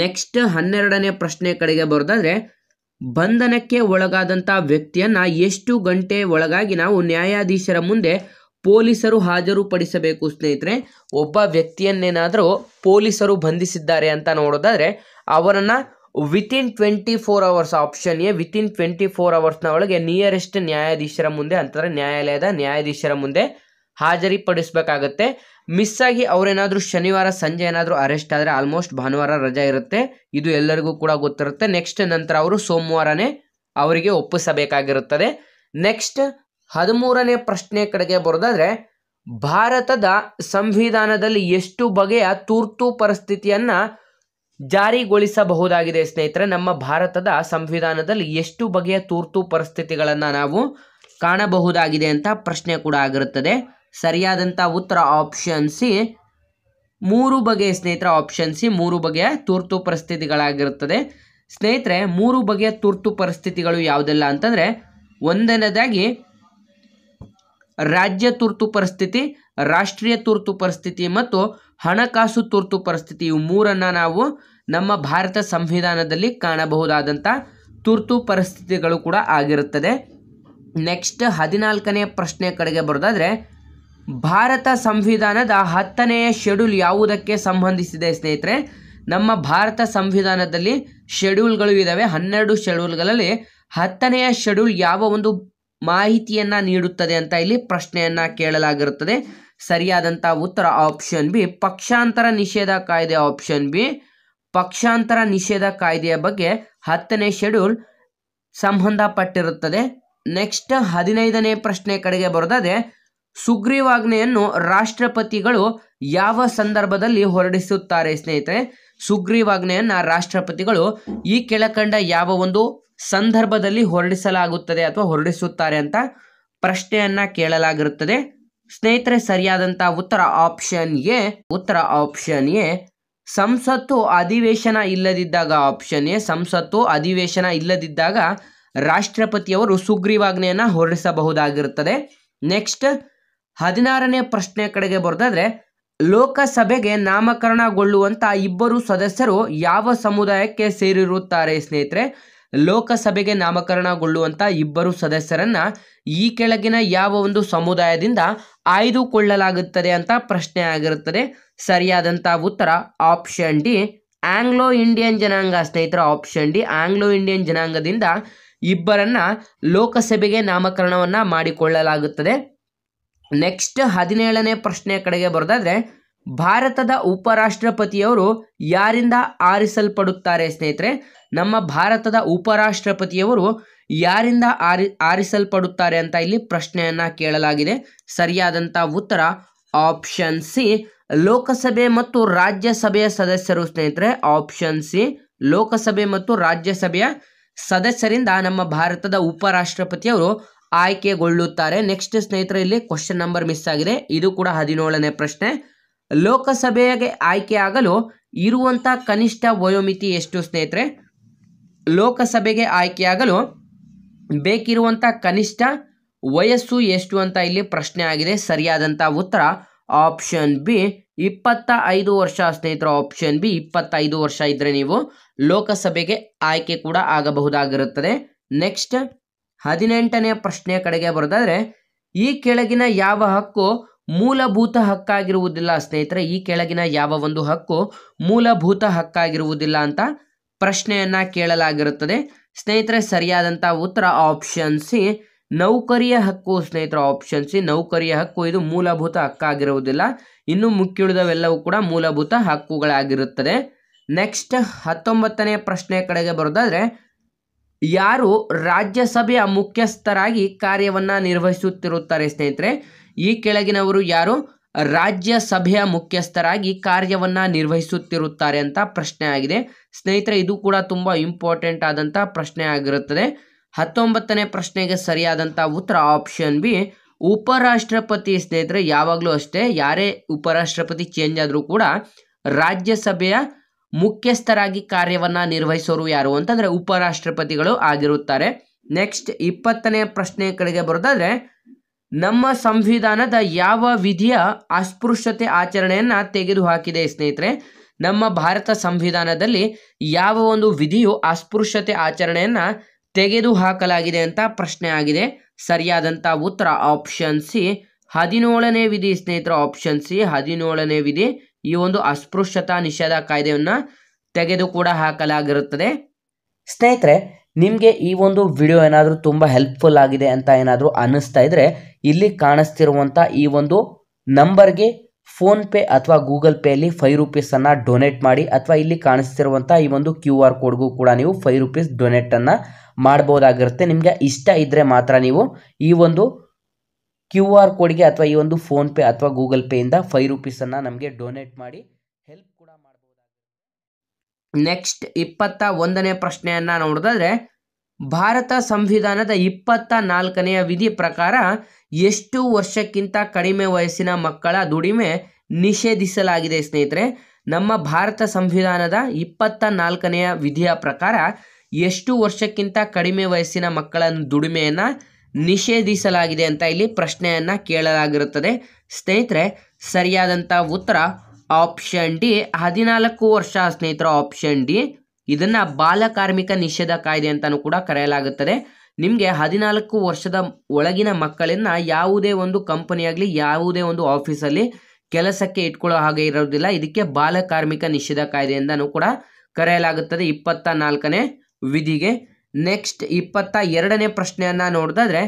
ನೆಕ್ಸ್ಟ್ 12ನೇ ಪ್ರಶ್ನೆ ಕಡೆಗೆ ಬರೋದಾದ್ರೆ, ಬಂಧನಕ್ಕೆ ಒಳಗಾದಂಥ ವ್ಯಕ್ತಿಯನ್ನು ಎಷ್ಟು ಗಂಟೆ ಒಳಗಾಗಿ ನಾವು ನ್ಯಾಯಾಧೀಶರ ಮುಂದೆ ಪೊಲೀಸರು ಹಾಜರುಪಡಿಸಬೇಕು ಸ್ನೇಹಿತರೆ? ಒಬ್ಬ ವ್ಯಕ್ತಿಯನ್ನೇನಾದರೂ ಪೊಲೀಸರು ಬಂಧಿಸಿದ್ದಾರೆ ಅಂತ ನೋಡೋದಾದ್ರೆ ಅವರನ್ನು within 24 hours. Option A within 24 hours ಒಳಗೆ ನಿಯರೆಸ್ಟ್ ನ್ಯಾಯಾಧೀಶರ ಮುಂದೆ ಅಂತಂದರೆ ನ್ಯಾಯಾಲಯದ ನ್ಯಾಯಾಧೀಶರ ಮುಂದೆ ಹಾಜರಿಪಡಿಸಬೇಕಾಗತ್ತೆ. ಮಿಸ್ ಆಗಿ ಅವರೇನಾದರೂ ಶನಿವಾರ ಸಂಜೆ ಏನಾದರೂ ಅರೆಸ್ಟ್ ಆದರೆ ಆಲ್ಮೋಸ್ಟ್ ಭಾನುವಾರ ರಜೆ ಇರುತ್ತೆ, ಇದು ಎಲ್ಲರಿಗೂ ಕೂಡ ಗೊತ್ತಿರುತ್ತೆ. ನೆಕ್ಸ್ಟ್ ನಂತರ ಅವರು ಸೋಮವಾರನೇ ಅವರಿಗೆ ಒಪ್ಪಿಸಬೇಕಾಗಿರುತ್ತದೆ. ನೆಕ್ಸ್ಟ್ 13ನೇ ಪ್ರಶ್ನೆ ಕಡೆಗೆ ಬರೋದಾದ್ರೆ, ಭಾರತದ ಸಂವಿಧಾನದಲ್ಲಿ ಎಷ್ಟು ಬಗೆಯ ತುರ್ತು ಪರಿಸ್ಥಿತಿಯನ್ನು ಜಾರಿಗೊಳಿಸಬಹುದಾಗಿದೆ ಸ್ನೇಹಿತರೆ? ನಮ್ಮ ಭಾರತದ ಸಂವಿಧಾನದಲ್ಲಿ ಎಷ್ಟು ಬಗೆಯ ತುರ್ತು ಪರಿಸ್ಥಿತಿಗಳನ್ನು ನಾವು ಕಾಣಬಹುದಾಗಿದೆ ಅಂತ ಪ್ರಶ್ನೆ ಕೂಡ ಆಗಿರುತ್ತದೆ. ಸರಿಯಾದಂಥ ಉತ್ತರ ಆಪ್ಷನ್ ಸಿ 3 ಬಗೆಯ ಸ್ನೇಹಿತರೆ. ಆಪ್ಷನ್ ಸಿ 3 ಬಗೆಯ ತುರ್ತು ಪರಿಸ್ಥಿತಿಗಳಾಗಿರುತ್ತದೆ. ಸ್ನೇಹಿತರೆ 3 ಬಗೆಯ ತುರ್ತು ಪರಿಸ್ಥಿತಿಗಳು ಯಾವುದೆಲ್ಲ ಅಂತಂದರೆ, ಒಂದನೇದಾಗಿ ರಾಜ್ಯ ತುರ್ತು ಪರಿಸ್ಥಿತಿ, ರಾಷ್ಟ್ರೀಯ ತುರ್ತು ಪರಿಸ್ಥಿತಿ ಮತ್ತು ಹಣಕಾಸು ತುರ್ತು ಪರಿಸ್ಥಿತಿ. ಇವು 3ಅನ್ನು ನಾವು ನಮ್ಮ ಭಾರತ ಸಂವಿಧಾನದಲ್ಲಿ ಕಾಣಬಹುದಾದಂಥ ತುರ್ತು ಪರಿಸ್ಥಿತಿಗಳು ಕೂಡ ಆಗಿರುತ್ತದೆ. ನೆಕ್ಸ್ಟ್ 14ನೇ ಪ್ರಶ್ನೆ ಕಡೆಗೆ ಬರೋದಾದ್ರೆ, ಭಾರತ ಸಂವಿಧಾನದ 10ನೆಯ ಶೆಡ್ಯೂಲ್ ಯಾವುದಕ್ಕೆ ಸಂಬಂಧಿಸಿದೆ ಸ್ನೇಹಿತರೆ? ನಮ್ಮ ಭಾರತ ಸಂವಿಧಾನದಲ್ಲಿ ಶೆಡ್ಯೂಲ್ಗಳು ಇದ್ದಾವೆ. 12 ಶೆಡ್ಯೂಲ್ಗಳಲ್ಲಿ 10ನೆಯ ಶೆಡ್ಯೂಲ್ ಯಾವ ಒಂದು ಮಾಹಿತಿಯನ್ನು ನೀಡುತ್ತದೆ ಅಂತ ಇಲ್ಲಿ ಪ್ರಶ್ನೆಯನ್ನು ಕೇಳಲಾಗಿರುತ್ತದೆ. ಸರಿಯಾದಂಥ ಉತ್ತರ ಆಪ್ಷನ್ ಬಿ ಪಕ್ಷಾಂತರ ನಿಷೇಧ ಕಾಯ್ದೆ. ಆಪ್ಷನ್ ಬಿ ಪಕ್ಷಾಂತರ ನಿಷೇಧ ಕಾಯ್ದೆಯ ಬಗ್ಗೆ 10ನೇ ಶೆಡ್ಯೂಲ್ ಸಂಬಂಧಪಟ್ಟಿರುತ್ತದೆ. ನೆಕ್ಸ್ಟ್ 15ನೇ ಪ್ರಶ್ನೆ ಕಡೆಗೆ ಬರೋದಾದ್ರೆ, ಸುಗ್ರೀವಾಜ್ಞೆಯನ್ನು ರಾಷ್ಟ್ರಪತಿಗಳು ಯಾವ ಸಂದರ್ಭದಲ್ಲಿ ಹೊರಡಿಸುತ್ತಾರೆ ಸ್ನೇಹಿತರೆ? ಸುಗ್ರೀವಾಜ್ಞೆಯನ್ನು ರಾಷ್ಟ್ರಪತಿಗಳು ಈ ಕೆಳಕಂಡ ಯಾವ ಒಂದು ಸಂದರ್ಭದಲ್ಲಿ ಹೊರಡಿಸಲಾಗುತ್ತದೆ ಅಥವಾ ಹೊರಡಿಸುತ್ತಾರೆ ಅಂತ ಪ್ರಶ್ನೆಯನ್ನು ಕೇಳಲಾಗಿರುತ್ತದೆ. ಸ್ನೇಹಿತರೆ ಸರಿಯಾದಂಥ ಉತ್ತರ ಆಪ್ಷನ್ ಎ ಸಂಸತ್ತು ಅಧಿವೇಶನ ಇಲ್ಲದಿದ್ದಾಗ, ಆಪ್ಷನ್ ಎ ಸಂಸತ್ತು ಅಧಿವೇಶನ ಇಲ್ಲದಿದ್ದಾಗ ರಾಷ್ಟ್ರಪತಿಯವರು ಸುಗ್ರೀವಾಜ್ಞೆಯನ್ನು ಹೊರಡಿಸಬಹುದಾಗಿರುತ್ತದೆ. ನೆಕ್ಸ್ಟ್ 16ನೇ ಪ್ರಶ್ನೆ ಕಡೆಗೆ ಬರೋದಾದ್ರೆ, ಲೋಕಸಭೆಗೆ ನಾಮಕರಣಗೊಳ್ಳುವಂಥ ಇಬ್ಬರು ಸದಸ್ಯರು ಯಾವ ಸಮುದಾಯಕ್ಕೆ ಸೇರಿರುತ್ತಾರೆ ಸ್ನೇಹಿತರೆ? ಲೋಕಸಭೆಗೆ ನಾಮಕರಣಗೊಳ್ಳುವಂಥ ಇಬ್ಬರು ಸದಸ್ಯರನ್ನ ಈ ಕೆಳಗಿನ ಯಾವ ಒಂದು ಸಮುದಾಯದಿಂದ ಆಯ್ದುಕೊಳ್ಳಲಾಗುತ್ತದೆ ಅಂತ ಪ್ರಶ್ನೆ ಆಗಿರುತ್ತದೆ. ಸರಿಯಾದಂಥ ಉತ್ತರ ಆಪ್ಷನ್ ಡಿ ಆಂಗ್ಲೋ ಇಂಡಿಯನ್ ಜನಾಂಗ. ಸ್ನೇಹಿತರೆ ಆಪ್ಷನ್ ಡಿ ಆಂಗ್ಲೋ ಇಂಡಿಯನ್ ಜನಾಂಗದಿಂದ ಇಬ್ಬರನ್ನ ಲೋಕಸಭೆಗೆ ನಾಮಕರಣವನ್ನ ಮಾಡಿಕೊಳ್ಳಲಾಗುತ್ತದೆ. ನೆಕ್ಸ್ಟ್ 17ನೇ ಪ್ರಶ್ನೆ ಕಡೆಗೆ ಬರೋದಾದ್ರೆ, ಭಾರತದ ಉಪರಾಷ್ಟ್ರಪತಿಯವರು ಯಾರಿಂದ ಆರಿಸಲ್ಪಡುತ್ತಾರೆ ಸ್ನೇಹಿತರೆ? ನಮ್ಮ ಭಾರತದ ಉಪರಾಷ್ಟ್ರಪತಿಯವರು ಯಾರಿಂದ ಆರಿಸಲ್ಪಡುತ್ತಾರೆ ಅಂತ ಇಲ್ಲಿ ಪ್ರಶ್ನೆಯನ್ನ ಕೇಳಲಾಗಿದೆ. ಸರಿಯಾದಂಥ ಉತ್ತರ ಆಪ್ಷನ್ ಸಿ ಲೋಕಸಭೆ ಮತ್ತು ರಾಜ್ಯಸಭೆಯ ಸದಸ್ಯರು ಸ್ನೇಹಿತರೆ. ಆಪ್ಷನ್ ಸಿ ಲೋಕಸಭೆ ಮತ್ತು ರಾಜ್ಯಸಭೆಯ ಸದಸ್ಯರಿಂದ ನಮ್ಮ ಭಾರತದ ಉಪರಾಷ್ಟ್ರಪತಿಯವರು ಆಯ್ಕೆಗೊಳ್ಳುತ್ತಾರೆ. ನೆಕ್ಸ್ಟ್ ಸ್ನೇಹಿತರೆ ಇಲ್ಲಿ ಕ್ವಶನ್ ನಂಬರ್ ಮಿಸ್ ಆಗಿದೆ, ಇದು ಕೂಡ 17ನೇ ಪ್ರಶ್ನೆ. ಲೋಕಸಭೆಗೆ ಆಯ್ಕೆಯಾಗಲು ಇರುವಂಥ ಕನಿಷ್ಠ ವಯೋಮಿತಿ ಎಷ್ಟು ಸ್ನೇಹಿತರೆ? ಲೋಕಸಭೆಗೆ ಆಯ್ಕೆಯಾಗಲು ಬೇಕಿರುವಂಥ ಕನಿಷ್ಠ ವಯಸ್ಸು ಎಷ್ಟು ಅಂತ ಇಲ್ಲಿ ಪ್ರಶ್ನೆ ಆಗಿದೆ. ಸರಿಯಾದಂಥ ಉತ್ತರ ಆಪ್ಷನ್ ಬಿ 25 ವರ್ಷ ಸ್ನೇಹಿತರು. ಆಪ್ಷನ್ ಬಿ 25 ವರ್ಷ ಇದ್ರೆ ನೀವು ಲೋಕಸಭೆಗೆ ಆಯ್ಕೆ ಕೂಡ ಆಗಬಹುದಾಗಿರುತ್ತದೆ. ನೆಕ್ಸ್ಟ್ 18ನೇ ಪ್ರಶ್ನೆ ಕಡೆಗೆ ಬರೋದಾದ್ರೆ, ಈ ಕೆಳಗಿನ ಯಾವ ಹಕ್ಕು ಮೂಲಭೂತ ಹಕ್ಕಾಗಿರುವುದಿಲ್ಲ ಸ್ನೇಹಿತರೆ? ಈ ಕೆಳಗಿನ ಯಾವ ಒಂದು ಹಕ್ಕು ಮೂಲಭೂತ ಹಕ್ಕಾಗಿರುವುದಿಲ್ಲ ಅಂತ ಪ್ರಶ್ನೆಯನ್ನ ಕೇಳಲಾಗಿರುತ್ತದೆ. ಸ್ನೇಹಿತರೆ ಸರಿಯಾದಂಥ ಉತ್ತರ ಆಪ್ಷನ್ ಸಿ ನೌಕರಿಯ ಹಕ್ಕು ಸ್ನೇಹಿತರೆ. ಆಪ್ಷನ್ ಸಿ ನೌಕರಿಯ ಹಕ್ಕು ಇದು ಮೂಲಭೂತ ಹಕ್ಕಾಗಿರುವುದಿಲ್ಲ. ಇನ್ನು ಮುಖ್ಯುಳಿದವೆಲ್ಲವೂ ಕೂಡ ಮೂಲಭೂತ ಹಕ್ಕುಗಳಾಗಿರುತ್ತದೆ. ನೆಕ್ಸ್ಟ್ 19ನೇ ಪ್ರಶ್ನೆ ಕಡೆಗೆ ಬರೋದಾದ್ರೆ, ಯಾರು ರಾಜ್ಯಸಭೆಯ ಮುಖ್ಯಸ್ಥರಾಗಿ ಕಾರ್ಯವನ್ನ ನಿರ್ವಹಿಸುತ್ತಿರುತ್ತಾರೆ ಸ್ನೇಹಿತರೆ? ಈ ಕೆಳಗಿನವರು ಯಾರು ರಾಜ್ಯಸಭೆಯ ಮುಖ್ಯಸ್ಥರಾಗಿ ಕಾರ್ಯವನ್ನ ನಿರ್ವಹಿಸುತ್ತಿರುತ್ತಾರೆ ಅಂತ ಪ್ರಶ್ನೆ ಆಗಿದೆ. ಸ್ನೇಹಿತರೆ ಇದು ಕೂಡ ತುಂಬಾ ಇಂಪಾರ್ಟೆಂಟ್ ಆದಂತ ಪ್ರಶ್ನೆ ಆಗಿರುತ್ತದೆ. 19ನೇ ಪ್ರಶ್ನೆಗೆ ಸರಿಯಾದಂಥ ಉತ್ತರ ಆಪ್ಷನ್ ಬಿ ಉಪರಾಷ್ಟ್ರಪತಿ ಸ್ನೇಹಿತರೆ. ಯಾವಾಗಲೂ ಅಷ್ಟೇ, ಯಾರೇ ಉಪರಾಷ್ಟ್ರಪತಿ ಚೇಂಜ್ ಆದರೂ ಕೂಡ ರಾಜ್ಯಸಭೆಯ ಮುಖ್ಯಸ್ಥರಾಗಿ ಕಾರ್ಯವನ್ನ ನಿರ್ವಹಿಸೋರು ಯಾರು ಅಂತಂದ್ರೆ ಉಪರಾಷ್ಟ್ರಪತಿಗಳು ಆಗಿರುತ್ತಾರೆ. ನೆಕ್ಸ್ಟ್ 20ನೇ ಪ್ರಶ್ನೆ ಕಡೆಗೆ ಬರೋದಾದ್ರೆ, ನಮ್ಮ ಸಂವಿಧಾನದ ಯಾವ ವಿಧಿಯ ಅಸ್ಪೃಶ್ಯತೆ ಆಚರಣೆಯನ್ನ ತೆಗೆದುಹಾಕಿದೆ ಸ್ನೇಹಿತರೆ? ನಮ್ಮ ಭಾರತ ಸಂವಿಧಾನದಲ್ಲಿ ಯಾವ ಒಂದು ವಿಧಿಯು ಅಸ್ಪೃಶ್ಯತೆ ಆಚರಣೆಯನ್ನ ತೆಗೆದುಹಾಕಲಾಗಿದೆ ಅಂತ ಪ್ರಶ್ನೆ ಆಗಿದೆ. ಸರಿಯಾದಂಥ ಉತ್ತರ ಆಪ್ಷನ್ ಸಿ 17ನೇ ವಿಧಿ ಸ್ನೇಹಿತರು. ಆಪ್ಷನ್ ಸಿ 17ನೇ ವಿಧಿ ಈ ಒಂದು ಅಸ್ಪೃಶ್ಯತಾ ನಿಷೇಧ ಕಾಯ್ದೆಯನ್ನ ತೆಗೆದು ಕೂಡ ಹಾಕಲಾಗಿರುತ್ತದೆ. ಸ್ನೇಹಿತರೆ ನಿಮಗೆ ಈ ಒಂದು ವಿಡಿಯೋ ಏನಾದರೂ ತುಂಬ ಹೆಲ್ಪ್ಫುಲ್ ಆಗಿದೆ ಅಂತ ಏನಾದರೂ ಅನ್ನಿಸ್ತಾ ಇದ್ರೆ ಇಲ್ಲಿ ಕಾಣಿಸ್ತಿರುವಂಥ ಈ ಒಂದು ನಂಬರ್ಗೆ ಫೋನ್ಪೇ ಅಥವಾ ಗೂಗಲ್ ಪೇಯಲ್ಲಿ 5 ರೂಪೀಸನ್ನು ಡೊನೇಟ್ ಮಾಡಿ, ಅಥವಾ ಇಲ್ಲಿ ಕಾಣಿಸ್ತಿರುವಂಥ ಈ ಒಂದು QR ಕೋಡ್ಗೂ ಕೂಡ ನೀವು 5 ರೂಪೀಸ್ ಡೊನೇಟನ್ನು ಮಾಡ್ಬೋದಾಗಿರುತ್ತೆ. ನಿಮಗೆ ಇಷ್ಟ ಇದ್ದರೆ ಮಾತ್ರ ನೀವು ಈ ಒಂದು QR ಕೋಡ್ಗೆ ಅಥವಾ ಈ ಒಂದು ಫೋನ್ಪೇ ಅಥವಾ ಗೂಗಲ್ ಪೇಯಿಂದ 5 ರೂಪೀಸನ್ನು ನಮಗೆ ಡೊನೇಟ್ ಮಾಡಿ ಹೆಲ್ಪ್ ಕೂಡ ಮಾಡ್ಬೋದಾಗಿರುತ್ತೆ. ನೆಕ್ಸ್ಟ್ 21ನೇ ಪ್ರಶ್ನೆಯನ್ನು ನೋಡೋದಾದ್ರೆ, ಭಾರತ ಸಂವಿಧಾನದ 24ನೇ ವಿಧಿ ಪ್ರಕಾರ ಎಷ್ಟು ವರ್ಷಕ್ಕಿಂತ ಕಡಿಮೆ ವಯಸ್ಸಿನ ಮಕ್ಕಳ ದುಡಿಮೆ ನಿಷೇಧಿಸಲಾಗಿದೆ ಸ್ನೇಹಿತರೆ? ನಮ್ಮ ಭಾರತ ಸಂವಿಧಾನದ 24ನೇ ವಿಧಿಯ ಪ್ರಕಾರ ಎಷ್ಟು ವರ್ಷಕ್ಕಿಂತ ಕಡಿಮೆ ವಯಸ್ಸಿನ ಮಕ್ಕಳ ದುಡಿಮೆಯನ್ನು ನಿಷೇಧಿಸಲಾಗಿದೆ ಅಂತ ಇಲ್ಲಿ ಪ್ರಶ್ನೆಯನ್ನು ಕೇಳಲಾಗಿರುತ್ತದೆ. ಸ್ನೇಹಿತರೆ ಸರಿಯಾದಂಥ ಉತ್ತರ ಆಪ್ಷನ್ ಡಿ 14 ವರ್ಷ ಸ್ನೇಹಿತರು. ಆಪ್ಷನ್ ಡಿ ಇದನ್ನು ಬಾಲಕಾರ್ಮಿಕ ನಿಷೇಧ ಕಾಯ್ದೆ ಅಂತಲೂ ಕೂಡ ಕರೆಯಲಾಗುತ್ತದೆ. ನಿಮಗೆ 14 ವರ್ಷದ ಒಳಗಿನ ಮಕ್ಕಳನ್ನ ಯಾವುದೇ ಒಂದು ಕಂಪನಿಯಾಗಲಿ ಯಾವುದೇ ಒಂದು ಆಫೀಸಲ್ಲಿ ಕೆಲಸಕ್ಕೆ ಇಟ್ಕೊಳ್ಳೋ ಹಾಗೆ ಇರೋದಿಲ್ಲ. ಇದಕ್ಕೆ ಬಾಲಕಾರ್ಮಿಕ ನಿಷೇಧ ಕಾಯ್ದೆಯಿಂದನೂ ಕೂಡ ಕರೆಯಲಾಗುತ್ತದೆ 24ನೇ ವಿಧಿಗೆ. ನೆಕ್ಸ್ಟ್ 22ನೇ ಪ್ರಶ್ನೆಯನ್ನು ನೋಡಿದ್ರೆ,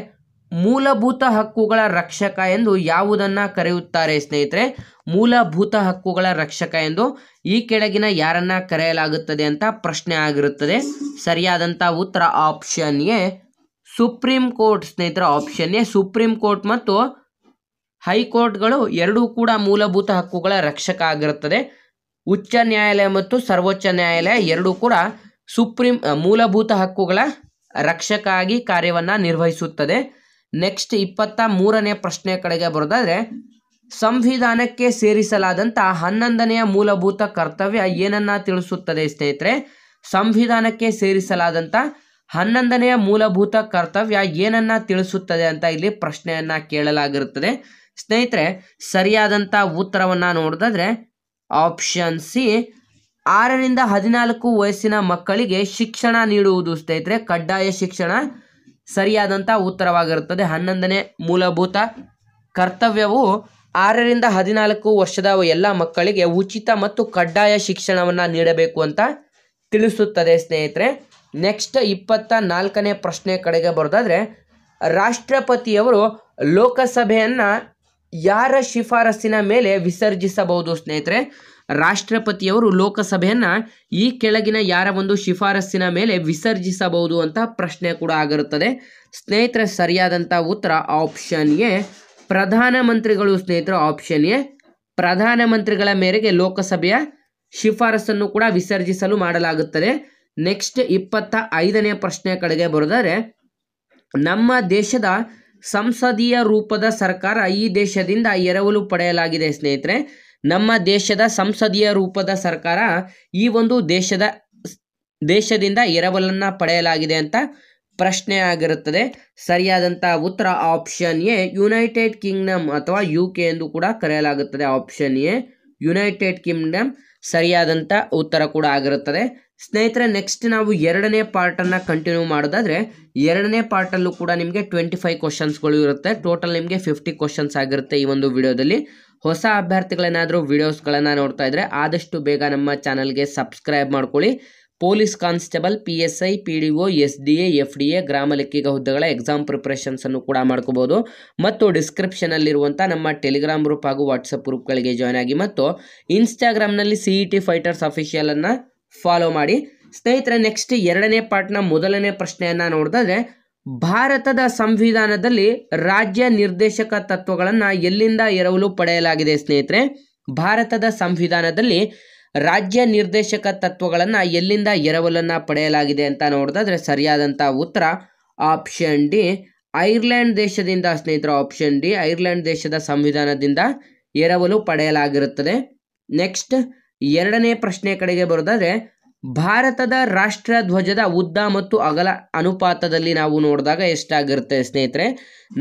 ಮೂಲಭೂತ ಹಕ್ಕುಗಳ ರಕ್ಷಕ ಎಂದು ಯಾವುದನ್ನು ಕರೆಯುತ್ತಾರೆ ಸ್ನೇಹಿತರೆ? ಮೂಲಭೂತ ಹಕ್ಕುಗಳ ರಕ್ಷಕ ಎಂದು ಈ ಕೆಳಗಿನ ಯಾರನ್ನ ಕರೆಯಲಾಗುತ್ತದೆ ಅಂತ ಪ್ರಶ್ನೆ ಆಗಿರುತ್ತದೆ. ಸರಿಯಾದಂಥ ಉತ್ತರ ಆಪ್ಷನ್ ಎ ಸುಪ್ರೀಂ ಕೋರ್ಟ್ ಸ್ನೇಹಿತರೆ. ಆಪ್ಷನ್ ಎ ಸುಪ್ರೀಂ ಕೋರ್ಟ್ ಮತ್ತು ಹೈಕೋರ್ಟ್ಗಳು ಎರಡೂ ಕೂಡ ಮೂಲಭೂತ ಹಕ್ಕುಗಳ ರಕ್ಷಕ ಆಗಿರುತ್ತದೆ. ಉಚ್ಚ ನ್ಯಾಯಾಲಯ ಮತ್ತು ಸರ್ವೋಚ್ಚ ನ್ಯಾಯಾಲಯ ಎರಡೂ ಕೂಡ ಮೂಲಭೂತ ಹಕ್ಕುಗಳ ರಕ್ಷಕ ಆಗಿ ಕಾರ್ಯವನ್ನು ನಿರ್ವಹಿಸುತ್ತದೆ. ನೆಕ್ಸ್ಟ್ 23ನೇ ಪ್ರಶ್ನೆ ಕಡೆಗೆ ಬರೋದಾದ್ರೆ ಸಂವಿಧಾನಕ್ಕೆ ಸೇರಿಸಲಾದಂಥ 11ನೇ ಮೂಲಭೂತ ಕರ್ತವ್ಯ ಏನನ್ನ ತಿಳಿಸುತ್ತದೆ ಸ್ನೇಹಿತರೆ? ಸಂವಿಧಾನಕ್ಕೆ ಸೇರಿಸಲಾದಂಥ 11ನೇ ಮೂಲಭೂತ ಕರ್ತವ್ಯ ಏನನ್ನ ತಿಳಿಸುತ್ತದೆ ಅಂತ ಇಲ್ಲಿ ಪ್ರಶ್ನೆಯನ್ನ ಕೇಳಲಾಗಿರುತ್ತದೆ. ಸ್ನೇಹಿತರೆ, ಸರಿಯಾದಂಥ ಉತ್ತರವನ್ನ ನೋಡೋದಾದ್ರೆ ಆಪ್ಷನ್ ಸಿ, 6ರಿಂದ 14 ವಯಸ್ಸಿನ ಮಕ್ಕಳಿಗೆ ಶಿಕ್ಷಣ ನೀಡುವುದು ಸ್ನೇಹಿತರೆ, ಕಡ್ಡಾಯ ಶಿಕ್ಷಣ ಸರಿಯಾದಂಥ ಉತ್ತರವಾಗಿರುತ್ತದೆ. 11ನೇ ಮೂಲಭೂತ ಕರ್ತವ್ಯವು 6ರಿಂದ 14 ವರ್ಷದ ಎಲ್ಲ ಮಕ್ಕಳಿಗೆ ಉಚಿತ ಮತ್ತು ಕಡ್ಡಾಯ ಶಿಕ್ಷಣವನ್ನು ನೀಡಬೇಕು ಅಂತ ತಿಳಿಸುತ್ತದೆ ಸ್ನೇಹಿತರೆ. ನೆಕ್ಸ್ಟ್ 24ನೇ ಪ್ರಶ್ನೆ ಕಡೆಗೆ ಬರೋದಾದ್ರೆ ರಾಷ್ಟ್ರಪತಿಯವರು ಲೋಕಸಭೆಯನ್ನು ಯಾರ ಶಿಫಾರಸ್ಸಿನ ಮೇಲೆ ವಿಸರ್ಜಿಸಬಹುದು ಸ್ನೇಹಿತರೆ? ರಾಷ್ಟ್ರಪತಿಯವರು ಲೋಕಸಭೆಯನ್ನು ಈ ಕೆಳಗಿನ ಯಾರ ಒಂದು ಶಿಫಾರಸ್ಸಿನ ಮೇಲೆ ವಿಸರ್ಜಿಸಬಹುದು ಅಂತ ಪ್ರಶ್ನೆ ಕೂಡ ಆಗಿರುತ್ತದೆ. ಸ್ನೇಹಿತರೆ, ಸರಿಯಾದಂಥ ಉತ್ತರ ಆಪ್ಷನ್ ಎ, ಪ್ರಧಾನಮಂತ್ರಿಗಳು ಸ್ನೇಹಿತರು. ಆಪ್ಷನ್ ಎ, ಪ್ರಧಾನಮಂತ್ರಿಗಳ ಮೇರೆಗೆ ಲೋಕಸಭೆಯ ಶಿಫಾರಸನ್ನು ಕೂಡ ವಿಸರ್ಜಿಸಲು ಮಾಡಲಾಗುತ್ತದೆ. ನೆಕ್ಸ್ಟ್ 25ನೇ ಪ್ರಶ್ನೆ ಕಡೆಗೆ ಬರೋದಾದ್ರೆ ನಮ್ಮ ದೇಶದ ಸಂಸದೀಯ ರೂಪದ ಸರ್ಕಾರ ಈ ದೇಶದಿಂದ ಎರವಲು ಪಡೆಯಲಾಗಿದೆ ಸ್ನೇಹಿತರೆ. ನಮ್ಮ ದೇಶದ ಸಂಸದೀಯ ರೂಪದ ಸರ್ಕಾರ ಈ ಒಂದು ದೇಶದಿಂದ ಎರವಲನ್ನ ಪಡೆಯಲಾಗಿದೆ ಅಂತ ಪ್ರಶ್ನೆ ಆಗಿರುತ್ತದೆ. ಸರಿಯಾದಂಥ ಉತ್ತರ ಆಪ್ಷನ್ ಎ, ಯುನೈಟೆಡ್ ಕಿಂಗ್ಡಮ್ ಅಥವಾ UK ಎಂದು ಕೂಡ ಕರೆಯಲಾಗುತ್ತದೆ. ಆಪ್ಷನ್ ಎ, ಯುನೈಟೆಡ್ ಕಿಂಗ್ಡಮ್ ಸರಿಯಾದಂಥ ಉತ್ತರ ಕೂಡ ಆಗಿರುತ್ತದೆ. ಸ್ನೇಹಿತರೆ, ನೆಕ್ಸ್ಟ್ ನಾವು 2ನೇ ಪಾರ್ಟನ್ನು ಕಂಟಿನ್ಯೂ ಮಾಡೋದಾದರೆ 2ನೇ ಪಾರ್ಟಲ್ಲೂ ಕೂಡ ನಿಮಗೆ 25 ಕ್ವಶನ್ಸ್ಗಳು ಇರುತ್ತೆ. ಟೋಟಲ್ ನಿಮಗೆ 50 ಕ್ವಶನ್ಸ್ ಆಗಿರುತ್ತೆ ಈ ಒಂದು ವಿಡಿಯೋದಲ್ಲಿ. ಹೊಸ ಅಭ್ಯರ್ಥಿಗಳೇನಾದರೂ ವಿಡಿಯೋಸ್ಗಳನ್ನು ನೋಡ್ತಾ ಇದ್ದರೆ ಆದಷ್ಟು ಬೇಗ ನಮ್ಮ ಚಾನಲ್ಗೆ ಸಬ್ಸ್ಕ್ರೈಬ್ ಮಾಡ್ಕೊಳ್ಳಿ. Police constable, PSI, PDO, SDA, FDA ಗ್ರಾಮ ಲೆಕ್ಕಿಗ ಹುದ್ದೆಗಳ ಎಕ್ಸಾಮ್ ಪ್ರಿಪ್ರೇಷನ್ಸನ್ನು ಕೂಡ ಮಾಡ್ಕೋಬೋದು. ಮತ್ತು ಡಿಸ್ಕ್ರಿಪ್ಷನಲ್ಲಿರುವಂಥ ನಮ್ಮ ಟೆಲಿಗ್ರಾಮ್ ಗ್ರೂಪ್ ಹಾಗೂ ವಾಟ್ಸಪ್ ಗ್ರೂಪ್ಗಳಿಗೆ ಜಾಯ್ನ್ ಆಗಿ ಮತ್ತು ಇನ್ಸ್ಟಾಗ್ರಾಮ್ನಲ್ಲಿ CET ಫೈಟರ್ಸ್ ಅಫಿಷಿಯಲನ್ನು ಫಾಲೋ ಮಾಡಿ. ಸ್ನೇಹಿತರೆ, ನೆಕ್ಸ್ಟ್ 2ನೇ ಪಾರ್ಟ್ನ ಮೊದಲನೇ ಪ್ರಶ್ನೆಯನ್ನು ನೋಡಿದ್ರೆ ಭಾರತದ ಸಂವಿಧಾನದಲ್ಲಿ ರಾಜ್ಯ ನಿರ್ದೇಶಕ ತತ್ವಗಳನ್ನು ಎಲ್ಲಿಂದ ಎರವಲು ಪಡೆಯಲಾಗಿದೆ ಸ್ನೇಹಿತರೆ? ಭಾರತದ ಸಂವಿಧಾನದಲ್ಲಿ ರಾಜ್ಯ ನಿರ್ದೇಶಕ ತತ್ವಗಳನ್ನು ಎಲ್ಲಿಂದ ಎರವಲನ್ನು ಪಡೆಯಲಾಗಿದೆ ಅಂತ ನೋಡಿದ್ರೆ ಸರಿಯಾದಂಥ ಉತ್ತರ ಆಪ್ಷನ್ ಡಿ, ಐರ್ಲೆಂಡ್ ದೇಶದಿಂದ ಸ್ನೇಹಿತರೆ. ಆಪ್ಷನ್ ಡಿ, ಐರ್ಲೆಂಡ್ ದೇಶದ ಸಂವಿಧಾನದಿಂದ ಎರವಲು ಪಡೆಯಲಾಗಿರುತ್ತದೆ. ನೆಕ್ಸ್ಟ್ 2ನೇ ಪ್ರಶ್ನೆ ಕಡೆಗೆ ಬರೋದಾದ್ರೆ ಭಾರತದ ರಾಷ್ಟ್ರ ಧ್ವಜದ ಉದ್ದ ಮತ್ತು ಅಗಲ ಅನುಪಾತದಲ್ಲಿ ನಾವು ನೋಡಿದಾಗ ಎಷ್ಟಾಗಿರುತ್ತೆ ಸ್ನೇಹಿತರೆ?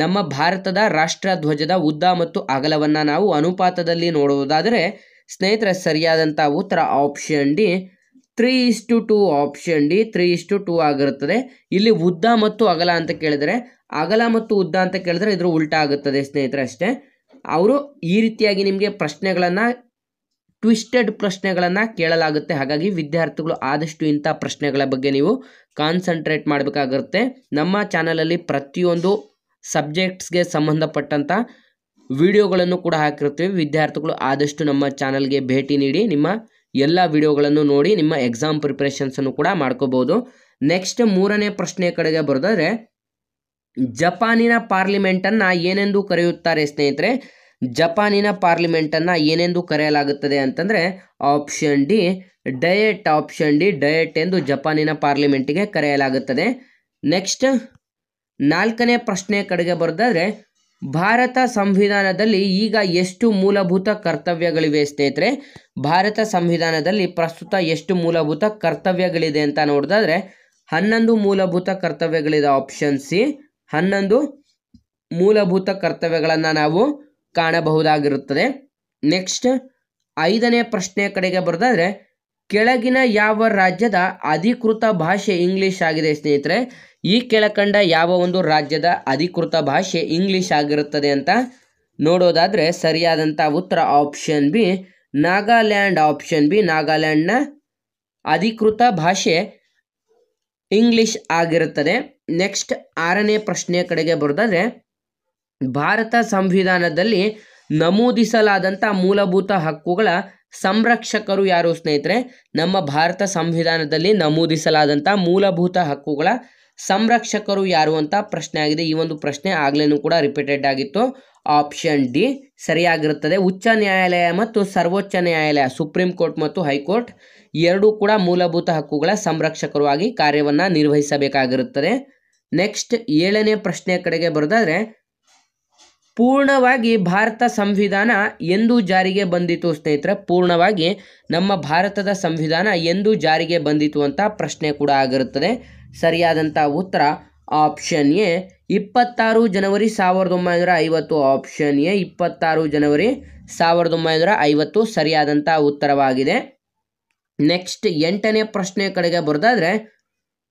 ನಮ್ಮ ಭಾರತದ ರಾಷ್ಟ್ರ ಧ್ವಜದ ಉದ್ದ ಮತ್ತು ಅಗಲವನ್ನು ನಾವು ಅನುಪಾತದಲ್ಲಿ ನೋಡುವುದಾದರೆ ಸ್ನೇಹಿತರೆ ಸರಿಯಾದಂಥ ಉತ್ತರ ಆಪ್ಷನ್ ಡಿ, 3:2. ಆಪ್ಷನ್ ಡಿ, 3:2 ಆಗಿರುತ್ತದೆ. ಇಲ್ಲಿ ಉದ್ದ ಮತ್ತು ಅಗಲ ಅಂತ ಕೇಳಿದರೆ, ಅಗಲ ಮತ್ತು ಉದ್ದ ಅಂತ ಕೇಳಿದ್ರೆ ಇದ್ರ ಉಲ್ಟಾ ಆಗುತ್ತದೆ ಸ್ನೇಹಿತರೆ. ಅಷ್ಟೇ, ಅವರು ಈ ರೀತಿಯಾಗಿ ನಿಮಗೆ ಪ್ರಶ್ನೆಗಳನ್ನು ಟ್ವಿಸ್ಟೆಡ್ ಪ್ರಶ್ನೆಗಳನ್ನು ಕೇಳಲಾಗುತ್ತೆ. ಹಾಗಾಗಿ ವಿದ್ಯಾರ್ಥಿಗಳು ಆದಷ್ಟು ಇಂಥ ಪ್ರಶ್ನೆಗಳ ಬಗ್ಗೆ ನೀವು ಕಾನ್ಸಂಟ್ರೇಟ್ ಮಾಡಬೇಕಾಗುತ್ತೆ. ನಮ್ಮ ಚಾನಲಲ್ಲಿ ಪ್ರತಿಯೊಂದು ಸಬ್ಜೆಕ್ಟ್ಸ್ಗೆ ಸಂಬಂಧಪಟ್ಟಂಥ ವಿಡಿಯೋಗಳನ್ನು ಕೂಡ ಹಾಕಿರ್ತೀವಿ. ವಿದ್ಯಾರ್ಥಿಗಳು ಆದಷ್ಟು ನಮ್ಮ ಚಾನಲ್ಗೆ ಭೇಟಿ ನೀಡಿ ನಿಮ್ಮ ಎಲ್ಲ ವಿಡಿಯೋಗಳನ್ನು ನೋಡಿ ನಿಮ್ಮ ಎಕ್ಸಾಮ್ ಪ್ರಿಪ್ರೇಷನ್ಸನ್ನು ಕೂಡ ಮಾಡ್ಕೋಬೋದು. ನೆಕ್ಸ್ಟ್ 3ನೇ ಪ್ರಶ್ನೆ ಕಡೆಗೆ ಬರೋದಾದ್ರೆ ಜಪಾನಿನ ಪಾರ್ಲಿಮೆಂಟನ್ನು ಏನೆಂದು ಕರೆಯುತ್ತಾರೆ ಸ್ನೇಹಿತರೆ? ಜಪಾನಿನ ಪಾರ್ಲಿಮೆಂಟನ್ನು ಏನೆಂದು ಕರೆಯಲಾಗುತ್ತದೆ ಅಂತಂದರೆ option D, diet. Option D, diet ಎಂದು ಜಪಾನಿನ ಪಾರ್ಲಿಮೆಂಟಿಗೆ ಕರೆಯಲಾಗುತ್ತದೆ. ನೆಕ್ಸ್ಟ್ 4ನೇ ಪ್ರಶ್ನೆ ಕಡೆಗೆ ಬರೋದಾದ್ರೆ ಭಾರತ ಸಂವಿಧಾನದಲ್ಲಿ ಈಗ ಎಷ್ಟು ಮೂಲಭೂತ ಕರ್ತವ್ಯಗಳಿವೆ ಸ್ನೇಹಿತರೆ? ಭಾರತ ಸಂವಿಧಾನದಲ್ಲಿ ಪ್ರಸ್ತುತ ಎಷ್ಟು ಮೂಲಭೂತ ಕರ್ತವ್ಯಗಳಿದೆ ಅಂತ ನೋಡಿದ್ರೆ 11 ಮೂಲಭೂತ ಕರ್ತವ್ಯಗಳಿದೆ. ಆಪ್ಷನ್ ಸಿ, 11 ಮೂಲಭೂತ ಕರ್ತವ್ಯಗಳನ್ನು ನಾವು ಕಾಣಬಹುದಾಗಿರುತ್ತದೆ. ನೆಕ್ಸ್ಟ್ 5ನೇ ಪ್ರಶ್ನೆ ಕಡೆಗೆ ಬರೋದಾದ್ರೆ ಕೆಳಗಿನ ಯಾವ ರಾಜ್ಯದ ಅಧಿಕೃತ ಭಾಷೆ ಇಂಗ್ಲಿಷ್ ಆಗಿದೆ ಸ್ನೇಹಿತರೆ? ಈ ಕೆಳಕಂಡ ಯಾವ ಒಂದು ರಾಜ್ಯದ ಅಧಿಕೃತ ಭಾಷೆ ಇಂಗ್ಲಿಷ್ ಆಗಿರುತ್ತದೆ ಅಂತ ನೋಡೋದಾದರೆ ಸರಿಯಾದಂಥ ಉತ್ತರ option B, Nagaland. Option B, ನಾಗಾಲ್ಯಾಂಡ್ನ ಅಧಿಕೃತ ಭಾಷೆ ಇಂಗ್ಲಿಷ್ ಆಗಿರುತ್ತದೆ. ನೆಕ್ಸ್ಟ್ 6ನೇ ಪ್ರಶ್ನೆ ಕಡೆಗೆ ಬರೋದಾದ್ರೆ ಭಾರತ ಸಂವಿಧಾನದಲ್ಲಿ ನಮೂದಿಸಲಾದಂಥ ಮೂಲಭೂತ ಹಕ್ಕುಗಳ ಸಂರಕ್ಷಕರು ಯಾರು ಸ್ನೇಹಿತರೆ? ನಮ್ಮ ಭಾರತ ಸಂವಿಧಾನದಲ್ಲಿ ನಮೂದಿಸಲಾದಂಥ ಮೂಲಭೂತ ಹಕ್ಕುಗಳ ಸಂರಕ್ಷಕರು ಯಾರು ಅಂತ ಪ್ರಶ್ನೆ ಆಗಿದೆ. ಈ ಒಂದು ಪ್ರಶ್ನೆ ಆಗ್ಲೇನೂ ಕೂಡ ರಿಪೀಟೆಡ್ ಆಗಿತ್ತು. ಆಪ್ಷನ್ ಡಿ ಸರಿಯಾಗಿರುತ್ತದೆ. ಉಚ್ಚ ನ್ಯಾಯಾಲಯ ಮತ್ತು ಸರ್ವೋಚ್ಚ ನ್ಯಾಯಾಲಯ, ಸುಪ್ರೀಂ ಕೋರ್ಟ್ ಮತ್ತು ಹೈಕೋರ್ಟ್ ಎರಡೂ ಕೂಡ ಮೂಲಭೂತ ಹಕ್ಕುಗಳ ಸಂರಕ್ಷಕರು ಆಗಿ ಕಾರ್ಯವನ್ನು ನಿರ್ವಹಿಸಬೇಕಾಗಿರುತ್ತದೆ. ನೆಕ್ಸ್ಟ್ 7ನೇ ಪ್ರಶ್ನೆ ಕಡೆಗೆ ಬರೋದಾದ್ರೆ ಪೂರ್ಣವಾಗಿ ಭಾರತ ಸಂವಿಧಾನ ಎಂದು ಜಾರಿಗೆ ಬಂದಿತು ಸ್ನೇಹಿತರೆ? ಪೂರ್ಣವಾಗಿ ನಮ್ಮ ಭಾರತದ ಸಂವಿಧಾನ ಎಂದು ಜಾರಿಗೆ ಬಂದಿತು ಅಂತ ಪ್ರಶ್ನೆ ಕೂಡ ಆಗಿರುತ್ತದೆ. ಸರಿಯಾದಂಥ ಉತ್ತರ option A 26 January 1950. Option A 26 ಜನವರಿ 1950 ಸರಿಯಾದಂಥ ಉತ್ತರವಾಗಿದೆ. ನೆಕ್ಸ್ಟ್ 8ನೇ ಪ್ರಶ್ನೆ ಕಡೆಗೆ ಬರೋದಾದ್ರೆ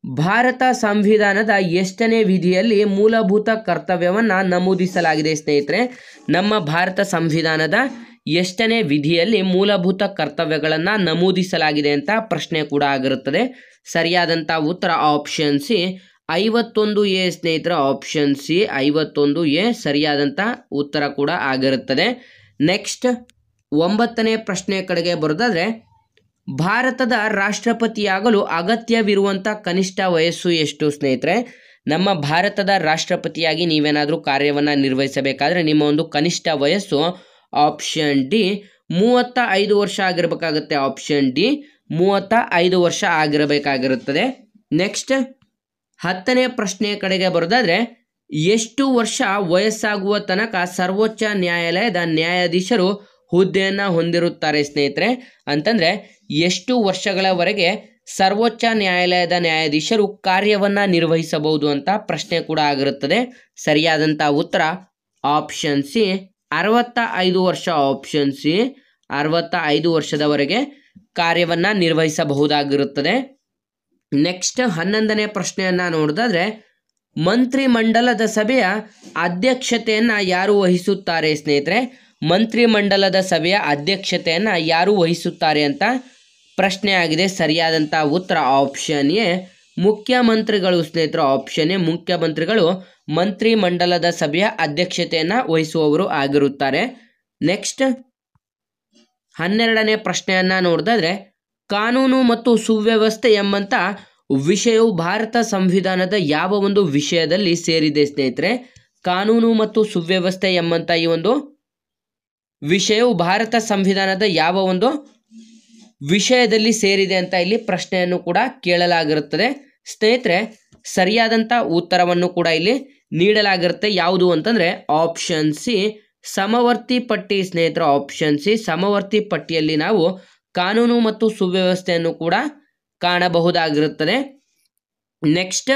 ಭಾರತ ಸಂವಿಧಾನದ ಎಷ್ಟನೇ ವಿಧಿಯಲ್ಲಿ ಮೂಲಭೂತ ಕರ್ತವ್ಯವನ್ನು ನಮೂದಿಸಲಾಗಿದೆ ಸ್ನೇಹಿತರೆ? ನಮ್ಮ ಭಾರತ ಸಂವಿಧಾನದ ಎಷ್ಟನೇ ವಿಧಿಯಲ್ಲಿ ಮೂಲಭೂತ ಕರ್ತವ್ಯಗಳನ್ನು ನಮೂದಿಸಲಾಗಿದೆ ಅಂತ ಪ್ರಶ್ನೆ ಕೂಡ ಆಗಿರುತ್ತದೆ. ಸರಿಯಾದಂಥ ಉತ್ತರ ಆಪ್ಷನ್ ಸಿ 51A ಸ್ನೇಹಿತರೆ. ಆಪ್ಷನ್ ಸಿ 51A ಸರಿಯಾದಂಥ ಉತ್ತರ ಕೂಡ ಆಗಿರುತ್ತದೆ. ನೆಕ್ಸ್ಟ್ 9ನೇ ಪ್ರಶ್ನೆ ಕಡೆಗೆ ಬರೋದಾದ್ರೆ ಭಾರತದ ರಾಷ್ಟ್ರಪತಿಯಾಗಲು ಅಗತ್ಯವಿರುವಂಥ ಕನಿಷ್ಠ ವಯಸ್ಸು ಎಷ್ಟು ಸ್ನೇಹಿತರೆ? ನಮ್ಮ ಭಾರತದ ರಾಷ್ಟ್ರಪತಿಯಾಗಿ ನೀವೇನಾದರೂ ಕಾರ್ಯವನ್ನು ನಿರ್ವಹಿಸಬೇಕಾದ್ರೆ ನಿಮ್ಮ ಒಂದು ಕನಿಷ್ಠ ವಯಸ್ಸು ಆಪ್ಷನ್ ಡಿ 35 ವರ್ಷ ಆಗಿರಬೇಕಾಗುತ್ತೆ. ಆಪ್ಷನ್ ಡಿ 35 ವರ್ಷ ಆಗಿರಬೇಕಾಗಿರುತ್ತದೆ. ನೆಕ್ಸ್ಟ್ 10ನೇ ಪ್ರಶ್ನೆ ಕಡೆಗೆ ಬರೋದಾದ್ರೆ ಎಷ್ಟು ವರ್ಷ ವಯಸ್ಸಾಗುವ ತನಕ ಸರ್ವೋಚ್ಚ ನ್ಯಾಯಾಲಯದ ನ್ಯಾಯಾಧೀಶರು ಹುದ್ದೆಯನ್ನು ಹೊಂದಿರುತ್ತಾರೆ ಸ್ನೇಹಿತರೆ? ಅಂತಂದರೆ ಎಷ್ಟು ವರ್ಷಗಳವರೆಗೆ ಸರ್ವೋಚ್ಚ ನ್ಯಾಯಾಲಯದ ನ್ಯಾಯಾಧೀಶರು ಕಾರ್ಯವನ್ನು ನಿರ್ವಹಿಸಬಹುದು ಅಂತ ಪ್ರಶ್ನೆ ಕೂಡ ಆಗಿರುತ್ತದೆ. ಸರಿಯಾದಂಥ ಉತ್ತರ ಆಪ್ಷನ್ ಸಿ 65 ವರ್ಷ. ಆಪ್ಷನ್ ಸಿ 65 ವರ್ಷದವರೆಗೆ ಕಾರ್ಯವನ್ನು ನಿರ್ವಹಿಸಬಹುದಾಗಿರುತ್ತದೆ. ನೆಕ್ಸ್ಟ್ 11ನೇ ಪ್ರಶ್ನೆಯನ್ನು ನೋಡೋದಾದ್ರೆ ಮಂತ್ರಿಮಂಡಲದ ಸಭೆಯ ಅಧ್ಯಕ್ಷತೆಯನ್ನು ಯಾರು ವಹಿಸುತ್ತಾರೆ ಸ್ನೇಹಿತರೆ? ಮಂತ್ರಿಮಂಡಲದ ಸಭೆಯ ಅಧ್ಯಕ್ಷತೆಯನ್ನು ಯಾರು ವಹಿಸುತ್ತಾರೆ ಅಂತ ಪ್ರಶ್ನೆ ಆಗಿದೆ. ಸರಿಯಾದಂಥ ಉತ್ತರ ಆಪ್ಷನ್ ಎ ಮುಖ್ಯಮಂತ್ರಿಗಳು ಸ್ನೇಹಿತರು. ಆಪ್ಷನ್ ಎ ಮುಖ್ಯಮಂತ್ರಿಗಳು ಮಂತ್ರಿಮಂಡಲದ ಸಭೆಯ ಅಧ್ಯಕ್ಷತೆಯನ್ನು ವಹಿಸುವವರು ಆಗಿರುತ್ತಾರೆ. ನೆಕ್ಸ್ಟ್ 12ನೇ ಪ್ರಶ್ನೆಯನ್ನು ನೋಡಿದ್ರೆ ಕಾನೂನು ಮತ್ತು ಸುವ್ಯವಸ್ಥೆ ಎಂಬಂಥ ವಿಷಯವು ಭಾರತ ಸಂವಿಧಾನದ ಯಾವ ಒಂದು ವಿಷಯದಲ್ಲಿ ಸೇರಿದೆ ಸ್ನೇಹಿತರೆ? ಕಾನೂನು ಮತ್ತು ಸುವ್ಯವಸ್ಥೆ ಎಂಬಂಥ ಈ ಒಂದು ವಿಷಯವು ಭಾರತ ಸಂವಿಧಾನದ ಯಾವ ಒಂದು ವಿಷಯದಲ್ಲಿ ಸೇರಿದೆ ಅಂತ ಇಲ್ಲಿ ಪ್ರಶ್ನೆಯನ್ನು ಕೂಡ ಕೇಳಲಾಗಿರುತ್ತದೆ. ಸ್ನೇಹಿತರೆ ಸರಿಯಾದಂಥ ಉತ್ತರವನ್ನು ಕೂಡ ಇಲ್ಲಿ ನೀಡಲಾಗಿರುತ್ತೆ. ಯಾವುದು ಅಂತಂದರೆ ಆಪ್ಷನ್ ಸಿ ಸಮವರ್ತಿ ಪಟ್ಟಿ ಸ್ನೇಹಿತರೆ. ಆಪ್ಷನ್ ಸಿ ಸಮವರ್ತಿ ಪಟ್ಟಿಯಲ್ಲಿ ನಾವು ಕಾನೂನು ಮತ್ತು ಸುವ್ಯವಸ್ಥೆಯನ್ನು ಕೂಡ ಕಾಣಬಹುದಾಗಿರುತ್ತದೆ. ನೆಕ್ಸ್ಟ್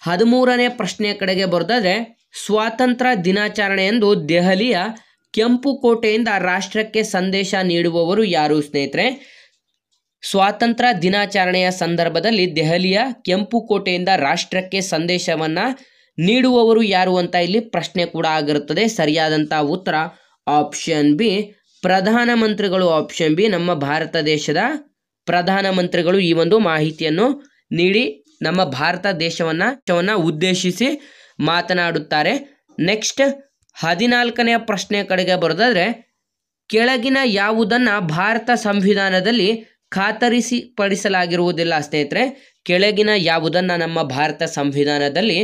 13ನೇ ಪ್ರಶ್ನೆಯ ಕಡೆಗೆ ಬರೋದಾದ್ರೆ ಸ್ವಾತಂತ್ರ್ಯ ದಿನಾಚರಣೆಯಂದು ದೆಹಲಿಯ ಕೆಂಪು ಕೋಟೆಯಿಂದ ರಾಷ್ಟ್ರಕ್ಕೆ ಸಂದೇಶ ನೀಡುವವರು ಯಾರು ಸ್ನೇಹಿತರೆ? ಸ್ವಾತಂತ್ರ್ಯ ದಿನಾಚರಣೆಯ ಸಂದರ್ಭದಲ್ಲಿ ದೆಹಲಿಯ ಕೆಂಪು ಕೋಟೆಯಿಂದ ರಾಷ್ಟ್ರಕ್ಕೆ ಸಂದೇಶವನ್ನು ನೀಡುವವರು ಯಾರು ಅಂತ ಇಲ್ಲಿ ಪ್ರಶ್ನೆ ಕೂಡ ಆಗಿರುತ್ತದೆ. ಸರಿಯಾದಂಥ ಉತ್ತರ ಆಪ್ಷನ್ ಬಿ ಪ್ರಧಾನಮಂತ್ರಿಗಳು. ಆಪ್ಷನ್ ಬಿ ನಮ್ಮ ಭಾರತ ದೇಶದ ಪ್ರಧಾನಮಂತ್ರಿಗಳು ಈ ಒಂದು ಮಾಹಿತಿಯನ್ನು ನೀಡಿ ನಮ್ಮ ಭಾರತ ದೇಶವನ್ನು ಉದ್ದೇಶಿಸಿ ಮಾತನಾಡುತ್ತಾರೆ. ನೆಕ್ಸ್ಟ್ 14ನೇ ಪ್ರಶ್ನೆ ಕಡೆಗೆ ಬರೋದಾದ್ರೆ ಕೆಳಗಿನ ಯಾವುದನ್ನು ಭಾರತ ಸಂವಿಧಾನದಲ್ಲಿ ಖಾತರಿಪಡಿಸಲಾಗಿರುವುದಿಲ್ಲ ಸ್ನೇಹಿತರೆ? ಕೆಳಗಿನ ಯಾವುದನ್ನು ನಮ್ಮ ಭಾರತ ಸಂವಿಧಾನದಲ್ಲಿ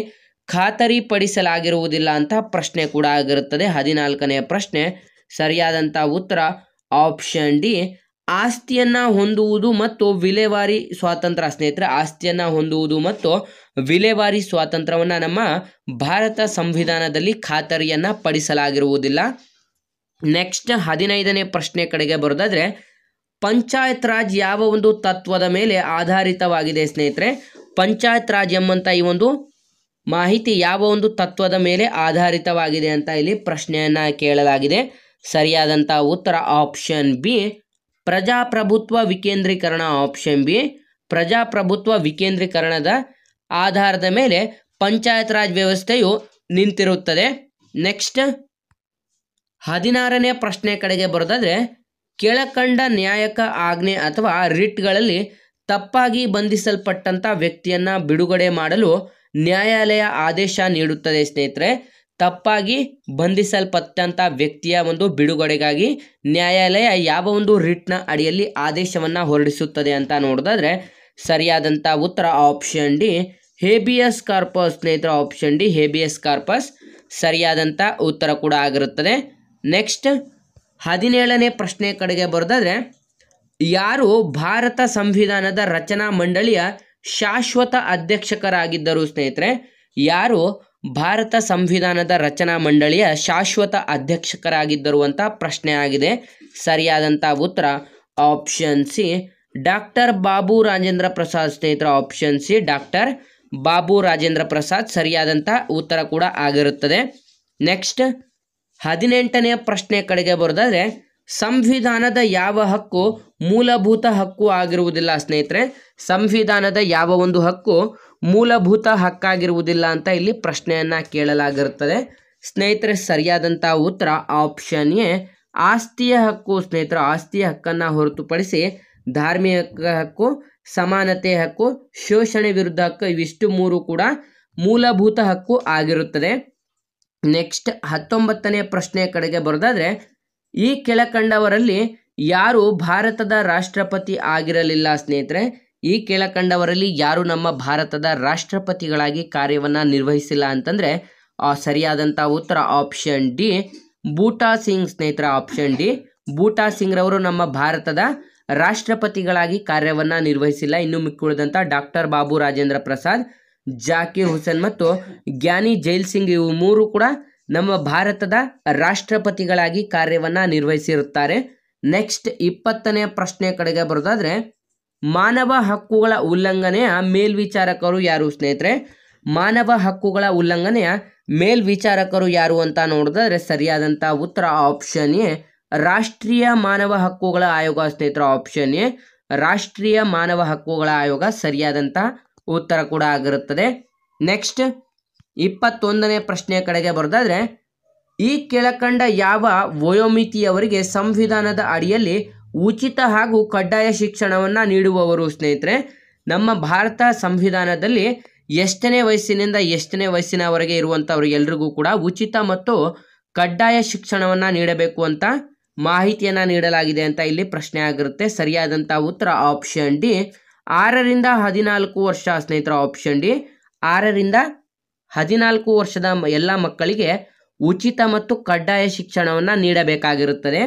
ಖಾತರಿಪಡಿಸಲಾಗಿರುವುದಿಲ್ಲ ಅಂತ ಪ್ರಶ್ನೆ ಕೂಡ ಆಗಿರುತ್ತದೆ. 14ನೇ ಪ್ರಶ್ನೆ ಸರಿಯಾದಂಥ ಉತ್ತರ ಆಪ್ಷನ್ ಡಿ ಆಸ್ತಿಯನ್ನು ಹೊಂದುವುದು ಮತ್ತು ವಿಲೇವಾರಿ ಸ್ವಾತಂತ್ರ್ಯ ಸ್ನೇಹಿತರೆ. ಆಸ್ತಿಯನ್ನು ಹೊಂದುವುದು ಮತ್ತು ವಿಲೇವಾರಿ ಸ್ವಾತಂತ್ರ್ಯವನ್ನು ನಮ್ಮ ಭಾರತ ಸಂವಿಧಾನದಲ್ಲಿ ಖಾತರಿಯನ್ನು ಪಡಿಸಲಾಗಿರುವುದಿಲ್ಲ. ನೆಕ್ಸ್ಟ್ 15ನೇ ಪ್ರಶ್ನೆ ಕಡೆಗೆ ಬರೋದಾದ್ರೆ ಪಂಚಾಯತ್ ರಾಜ್ ಯಾವ ಒಂದು ತತ್ವದ ಮೇಲೆ ಆಧಾರಿತವಾಗಿದೆ ಸ್ನೇಹಿತರೆ? ಪಂಚಾಯತ್ ರಾಜ್ ಎಂಬಂಥ ಈ ಒಂದು ಮಾಹಿತಿ ಯಾವ ಒಂದು ತತ್ವದ ಮೇಲೆ ಆಧಾರಿತವಾಗಿದೆ ಅಂತ ಇಲ್ಲಿ ಪ್ರಶ್ನೆಯನ್ನು ಕೇಳಲಾಗಿದೆ. ಸರಿಯಾದಂಥ ಉತ್ತರ ಆಪ್ಷನ್ ಬಿ ಪ್ರಜಾಪ್ರಭುತ್ವ ವಿಕೇಂದ್ರೀಕರಣ. ಆಪ್ಷನ್ ಬಿ ಪ್ರಜಾಪ್ರಭುತ್ವ ವಿಕೇಂದ್ರೀಕರಣದ ಆಧಾರದ ಮೇಲೆ ಪಂಚಾಯತ್ ರಾಜ್ ವ್ಯವಸ್ಥೆಯು ನಿಂತಿರುತ್ತದೆ. ನೆಕ್ಸ್ಟ್ 16ನೇ ಪ್ರಶ್ನೆ ಕಡೆಗೆ ಬರೋದಾದ್ರೆ ಕೆಳಕಂಡ ನ್ಯಾಯಕ ಆಜ್ಞೆ ಅಥವಾ ರಿಟ್ಗಳಲ್ಲಿ ತಪ್ಪಾಗಿ ಬಂಧಿಸಲ್ಪಟ್ಟಂಥ ವ್ಯಕ್ತಿಯನ್ನು ಬಿಡುಗಡೆ ಮಾಡಲು ನ್ಯಾಯಾಲಯ ಆದೇಶ ನೀಡುತ್ತದೆ ಸ್ನೇಹಿತರೆ. ತಪ್ಪಾಗಿ ಬಂಧಿಸಲ್ಪಟ್ಟಂಥ ವ್ಯಕ್ತಿಯ ಒಂದು ಬಿಡುಗಡೆಗಾಗಿ ನ್ಯಾಯಾಲಯ ಯಾವ ಒಂದು ರಿಟ್ನ ಅಡಿಯಲ್ಲಿ ಆದೇಶವನ್ನು ಹೊರಡಿಸುತ್ತದೆ ಅಂತ ನೋಡೋದಾದ್ರೆ ಸರಿಯಾದಂಥ ಉತ್ತರ ಆಪ್ಷನ್ ಡಿ ಹೇಬಿಯಸ್ ಕಾರ್ಪಸ್ ಸ್ನೇಹಿತರೆ. ಆಪ್ಷನ್ ಡಿ ಹೇಬಿಯಸ್ ಕಾರ್ಪಸ್ ಸರಿಯಾದಂಥ ಉತ್ತರ ಕೂಡ ಆಗಿರುತ್ತದೆ. ನೆಕ್ಸ್ಟ್ 17ನೇ ಪ್ರಶ್ನೆ ಕಡೆಗೆ ಬರೋದಾದ್ರೆ ಯಾರು ಭಾರತ ಸಂವಿಧಾನದ ರಚನಾ ಮಂಡಳಿಯ ಶಾಶ್ವತ ಅಧ್ಯಕ್ಷಕರಾಗಿದ್ದರು ಸ್ನೇಹಿತರೆ? ಯಾರು ಭಾರತ ಸಂವಿಧಾನದ ರಚನಾ ಮಂಡಳಿಯ ಶಾಶ್ವತ ಅಧ್ಯಕ್ಷಕರಾಗಿದ್ದರು ಅಂತ ಪ್ರಶ್ನೆ ಆಗಿದೆ. ಸರಿಯಾದಂಥ ಉತ್ತರ option C doctor Babu Rajendra Prasad ಸ್ನೇಹಿತರೆ. Option C doctor Babu Rajendra Prasad ಸರಿಯಾದಂಥ ಉತ್ತರ ಕೂಡ ಆಗಿರುತ್ತದೆ. ನೆಕ್ಸ್ಟ್ 18ನೇ ಪ್ರಶ್ನೆ ಕಡೆಗೆ ಬರೋದಾದ್ರೆ, ಸಂವಿಧಾನದ ಯಾವ ಹಕ್ಕು ಮೂಲಭೂತ ಹಕ್ಕು ಆಗಿರುವುದಿಲ್ಲ ಸ್ನೇಹಿತರೆ? ಸಂವಿಧಾನದ ಯಾವ ಒಂದು ಹಕ್ಕು ಮೂಲಭೂತ ಹಕ್ಕಾಗಿರುವುದಿಲ್ಲ ಅಂತ ಇಲ್ಲಿ ಪ್ರಶ್ನೆಯನ್ನ ಕೇಳಲಾಗಿರುತ್ತದೆ ಸ್ನೇಹಿತರೆ. ಸರಿಯಾದಂಥ ಉತ್ತರ ಆಪ್ಷನ್ ಎ ಆಸ್ತಿಯ ಹಕ್ಕು ಸ್ನೇಹಿತರೆ. ಆಸ್ತಿಯ ಹಕ್ಕನ್ನು ಹೊರತುಪಡಿಸಿ ಧಾರ್ಮಿಕ ಹಕ್ಕು, ಸಮಾನತೆ ಹಕ್ಕು, ಶೋಷಣೆ ವಿರುದ್ಧ ಹಕ್ಕು ಇವಿಷ್ಟು ಮೂರು ಕೂಡ ಮೂಲಭೂತ ಹಕ್ಕು ಆಗಿರುತ್ತದೆ. ನೆಕ್ಸ್ಟ್ 19ನೇ ಪ್ರಶ್ನೆ ಕಡೆಗೆ ಬರೋದಾದ್ರೆ, ಈ ಕೆಳಕಂಡವರಲ್ಲಿ ಯಾರು ಭಾರತದ ರಾಷ್ಟ್ರಪತಿ ಆಗಿರಲಿಲ್ಲ ಸ್ನೇಹಿತರೆ? ಈ ಕೆಳಕಂಡವರಲ್ಲಿ ಯಾರು ನಮ್ಮ ಭಾರತದ ರಾಷ್ಟ್ರಪತಿಗಳಾಗಿ ಕಾರ್ಯವನ್ನು ನಿರ್ವಹಿಸಿಲ್ಲ ಅಂತಂದರೆ ಸರಿಯಾದಂಥ ಉತ್ತರ ಆಪ್ಷನ್ ಡಿ ಬೂಟಾ ಸಿಂಗ್ ಸ್ನೇಹಿತರೆ. ಆಪ್ಷನ್ ಡಿ ಬೂಟಾ ಸಿಂಗ್ ರವರು ನಮ್ಮ ಭಾರತದ ರಾಷ್ಟ್ರಪತಿಗಳಾಗಿ ಕಾರ್ಯವನ್ನು ನಿರ್ವಹಿಸಿಲ್ಲ. ಇನ್ನು ಮಿಕ್ಕುಳಿದಂಥ ಡಾಕ್ಟರ್ ಬಾಬು ರಾಜೇಂದ್ರ ಪ್ರಸಾದ್, ಜಾಕಿರ್ ಹುಸೇನ್ ಮತ್ತು ಜ್ಞಾನಿ ಜೈಲ್ ಸಿಂಗ್ ಇವು ಮೂರು ಕೂಡ ನಮ್ಮ ಭಾರತದ ರಾಷ್ಟ್ರಪತಿಗಳಾಗಿ ಕಾರ್ಯವನ್ನು ನಿರ್ವಹಿಸಿರುತ್ತಾರೆ. ನೆಕ್ಸ್ಟ್ 20ನೇ ಪ್ರಶ್ನೆ ಕಡೆಗೆ ಬರೋದಾದ್ರೆ, ಮಾನವ ಹಕ್ಕುಗಳ ಉಲ್ಲಂಘನೆಯ ಮೇಲ್ವಿಚಾರಕರು ಯಾರು ಸ್ನೇಹಿತರೆ? ಮಾನವ ಹಕ್ಕುಗಳ ಉಲ್ಲಂಘನೆಯ ಮೇಲ್ವಿಚಾರಕರು ಯಾರು ಅಂತ ನೋಡಿದ್ರೆ ಸರಿಯಾದಂಥ ಉತ್ತರ ಆಪ್ಷನ್ ಎ ರಾಷ್ಟ್ರೀಯ ಮಾನವ ಹಕ್ಕುಗಳ ಆಯೋಗ ಸ್ನೇಹಿತರೆ. ಆಪ್ಷನ್ ಎ ರಾಷ್ಟ್ರೀಯ ಮಾನವ ಹಕ್ಕುಗಳ ಆಯೋಗ ಸರಿಯಾದಂಥ ಉತ್ತರ ಕೂಡ ಆಗಿರುತ್ತದೆ. ನೆಕ್ಸ್ಟ್ 21ನೇ ಪ್ರಶ್ನೆಯ ಕಡೆಗೆ ಬರೋದಾದ್ರೆ, ಈ ಕೆಳಕಂಡ ಯಾವ ವಯೋಮಿತಿಯವರಿಗೆ ಸಂವಿಧಾನದ ಅಡಿಯಲ್ಲಿ ಉಚಿತ ಹಾಗೂ ಕಡ್ಡಾಯ ಶಿಕ್ಷಣವನ್ನು ನೀಡುವವರು ಸ್ನೇಹಿತರೆ? ನಮ್ಮ ಭಾರತ ಸಂವಿಧಾನದಲ್ಲಿ ಎಷ್ಟನೇ ವಯಸ್ಸಿನಿಂದ ಎಷ್ಟನೇ ವಯಸ್ಸಿನವರೆಗೆ ಇರುವಂಥವ್ರು ಎಲ್ರಿಗೂ ಕೂಡ ಉಚಿತ ಮತ್ತು ಕಡ್ಡಾಯ ಶಿಕ್ಷಣವನ್ನು ನೀಡಬೇಕು ಅಂತ ಮಾಹಿತಿಯನ್ನು ನೀಡಲಾಗಿದೆ ಅಂತ ಇಲ್ಲಿ ಪ್ರಶ್ನೆ ಆಗಿರುತ್ತೆ. ಸರಿಯಾದಂಥ ಉತ್ತರ ಆಪ್ಷನ್ ಡಿ 6ರಿಂದ 14 ವರ್ಷ ಸ್ನೇಹಿತರೆ. ಆಪ್ಷನ್ ಡಿ 6ರಿಂದ 14 ವರ್ಷದ ಎಲ್ಲ ಮಕ್ಕಳಿಗೆ ಉಚಿತ ಮತ್ತು ಕಡ್ಡಾಯ ಶಿಕ್ಷಣವನ್ನು ನೀಡಬೇಕಾಗಿರುತ್ತದೆ.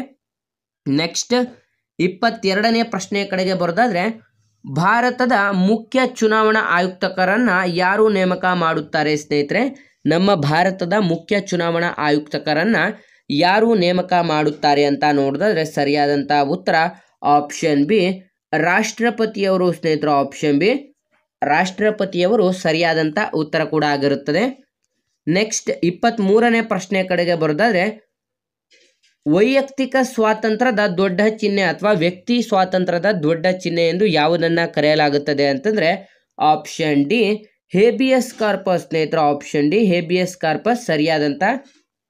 ನೆಕ್ಸ್ಟ್ 22ನೇ ಪ್ರಶ್ನೆಯ ಕಡೆಗೆ ಬರೋದಾದ್ರೆ, ಭಾರತದ ಮುಖ್ಯ ಚುನಾವಣಾ ಆಯುಕ್ತಕರನ್ನು ಯಾರು ನೇಮಕ ಮಾಡುತ್ತಾರೆ ಸ್ನೇಹಿತರೆ? ನಮ್ಮ ಭಾರತದ ಮುಖ್ಯ ಚುನಾವಣಾ ಆಯುಕ್ತಕರನ್ನು ಯಾರು ನೇಮಕ ಮಾಡುತ್ತಾರೆ ಅಂತ ನೋಡಿದ್ರೆ ಸರಿಯಾದಂಥ ಉತ್ತರ ಆಪ್ಷನ್ ಬಿ ರಾಷ್ಟ್ರಪತಿಯವರು ಸ್ನೇಹಿತರು. ಆಪ್ಷನ್ ಬಿ ರಾಷ್ಟ್ರಪತಿಯವರು ಸರಿಯಾದಂಥ ಉತ್ತರ ಕೂಡ ಆಗಿರುತ್ತದೆ. ನೆಕ್ಸ್ಟ್ 23ನೇ ಪ್ರಶ್ನೆ ಕಡೆಗೆ ಬರೋದಾದ್ರೆ, ವೈಯಕ್ತಿಕ ಸ್ವಾತಂತ್ರ್ಯದ ದೊಡ್ಡ ಚಿಹ್ನೆ ಅಥವಾ ವ್ಯಕ್ತಿ ಸ್ವಾತಂತ್ರ್ಯದ ದೊಡ್ಡ ಚಿಹ್ನೆ ಎಂದು ಯಾವುದನ್ನು ಕರೆಯಲಾಗುತ್ತದೆ ಅಂತಂದರೆ ಆಪ್ಷನ್ ಡಿ ಹೇಬಿಯಸ್ ಕಾರ್ಪಸ್ ಸ್ನೇಹಿತರು. ಆಪ್ಷನ್ ಡಿ ಹೇಬಿಯಸ್ ಕಾರ್ಪಸ್ ಸರಿಯಾದಂಥ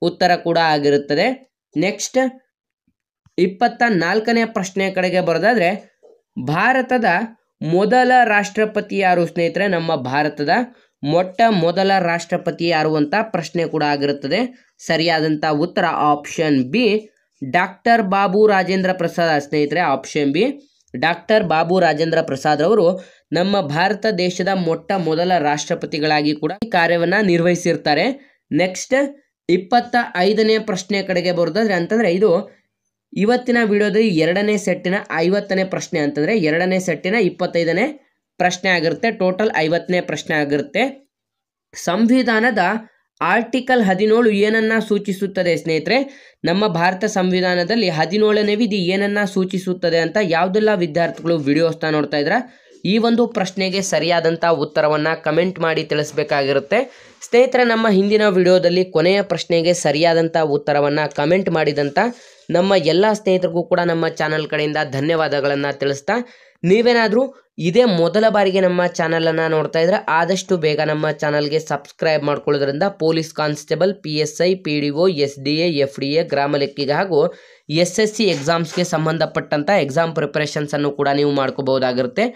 ಉತ್ತರ ಕೂಡ ಆಗಿರುತ್ತದೆ. ನೆಕ್ಸ್ಟ್ 24ನೇ ಪ್ರಶ್ನೆ ಕಡೆಗೆ ಬರೋದಾದ್ರೆ, ಭಾರತದ ಮೊದಲ ರಾಷ್ಟ್ರಪತಿ ಯಾರು ಸ್ನೇಹಿತರೆ? ನಮ್ಮ ಭಾರತದ ಮೊಟ್ಟ ಮೊದಲ ರಾಷ್ಟ್ರಪತಿ ಯಾರು ಅಂತ ಪ್ರಶ್ನೆ ಕೂಡ ಆಗಿರುತ್ತದೆ. ಸರಿಯಾದಂಥ ಉತ್ತರ option B doctor Babu Rajendra Prasad ಸ್ನೇಹಿತರೆ. Option B doctor Babu Rajendra Prasad ಅವರು ನಮ್ಮ ಭಾರತ ದೇಶದ ಮೊಟ್ಟ ಮೊದಲ ರಾಷ್ಟ್ರಪತಿಗಳಾಗಿ ಕೂಡ ಕಾರ್ಯವನ್ನು ನಿರ್ವಹಿಸಿರ್ತಾರೆ. ನೆಕ್ಸ್ಟ್ 25ನೇ ಪ್ರಶ್ನೆ ಕಡೆಗೆ ಬರೋದಾದ್ರೆ ಅಂತಂದರೆ ಇದು ಇವತ್ತಿನ ವಿಡಿಯೋದಲ್ಲಿ 2ನೇ ಸೆಟ್ಟಿನ 50ನೇ ಪ್ರಶ್ನೆ ಅಂತಂದರೆ 2ನೇ ಸೆಟ್ಟಿನ 25ನೇ ಪ್ರಶ್ನೆ ಆಗಿರುತ್ತೆ. ಟೋಟಲ್ 50ನೇ ಪ್ರಶ್ನೆ ಆಗಿರುತ್ತೆ. ಸಂವಿಧಾನದ ಆರ್ಟಿಕಲ್ 17 ಏನನ್ನ ಸೂಚಿಸುತ್ತದೆ ಸ್ನೇಹಿತರೆ? ನಮ್ಮ ಭಾರತ ಸಂವಿಧಾನದಲ್ಲಿ 17ನೇ ವಿಧಿ ಏನನ್ನ ಸೂಚಿಸುತ್ತದೆ ಅಂತ ಯಾವುದೆಲ್ಲ ವಿದ್ಯಾರ್ಥಿಗಳು ವಿಡಿಯೋಸ್ನ ನೋಡ್ತಾ ಇದ್ರ ಈ ಒಂದು ಪ್ರಶ್ನೆಗೆ ಸರಿಯಾದಂಥ ಉತ್ತರವನ್ನು ಕಮೆಂಟ್ ಮಾಡಿ ತಿಳಿಸಬೇಕಾಗಿರುತ್ತೆ ಸ್ನೇಹಿತರೆ. ನಮ್ಮ ಹಿಂದಿನ ವಿಡಿಯೋದಲ್ಲಿ ಕೊನೆಯ ಪ್ರಶ್ನೆಗೆ ಸರಿಯಾದಂಥ ಉತ್ತರವನ್ನು ಕಮೆಂಟ್ ಮಾಡಿದಂಥ ನಮ್ಮ ಎಲ್ಲ ಸ್ನೇಹಿತರಿಗೂ ಕೂಡ ನಮ್ಮ ಚಾನಲ್ ಕಡೆಯಿಂದ ಧನ್ಯವಾದಗಳನ್ನು ತಿಳಿಸ್ತಾ, ನೀವೇನಾದರೂ ಇದೇ ಮೊದಲ ಬಾರಿಗೆ ನಮ್ಮ ಚಾನಲನ್ನು ನೋಡ್ತಾ ಇದ್ರೆ ಆದಷ್ಟು ಬೇಗ ನಮ್ಮ ಚಾನಲ್ಗೆ ಸಬ್ಸ್ಕ್ರೈಬ್ ಮಾಡ್ಕೊಳ್ಳೋದ್ರಿಂದ police constable, PSI, PDO, SDA, FDA, ಗ್ರಾಮ ಲೆಕ್ಕಿಗ ಹಾಗೂ SSC ಎಕ್ಸಾಮ್ಸ್ಗೆ ಸಂಬಂಧಪಟ್ಟಂಥ ಎಕ್ಸಾಮ್ ಪ್ರಿಪರೇಷನ್ಸನ್ನು ಕೂಡ ನೀವು ಮಾಡ್ಕೋಬಹುದಾಗಿರುತ್ತೆ.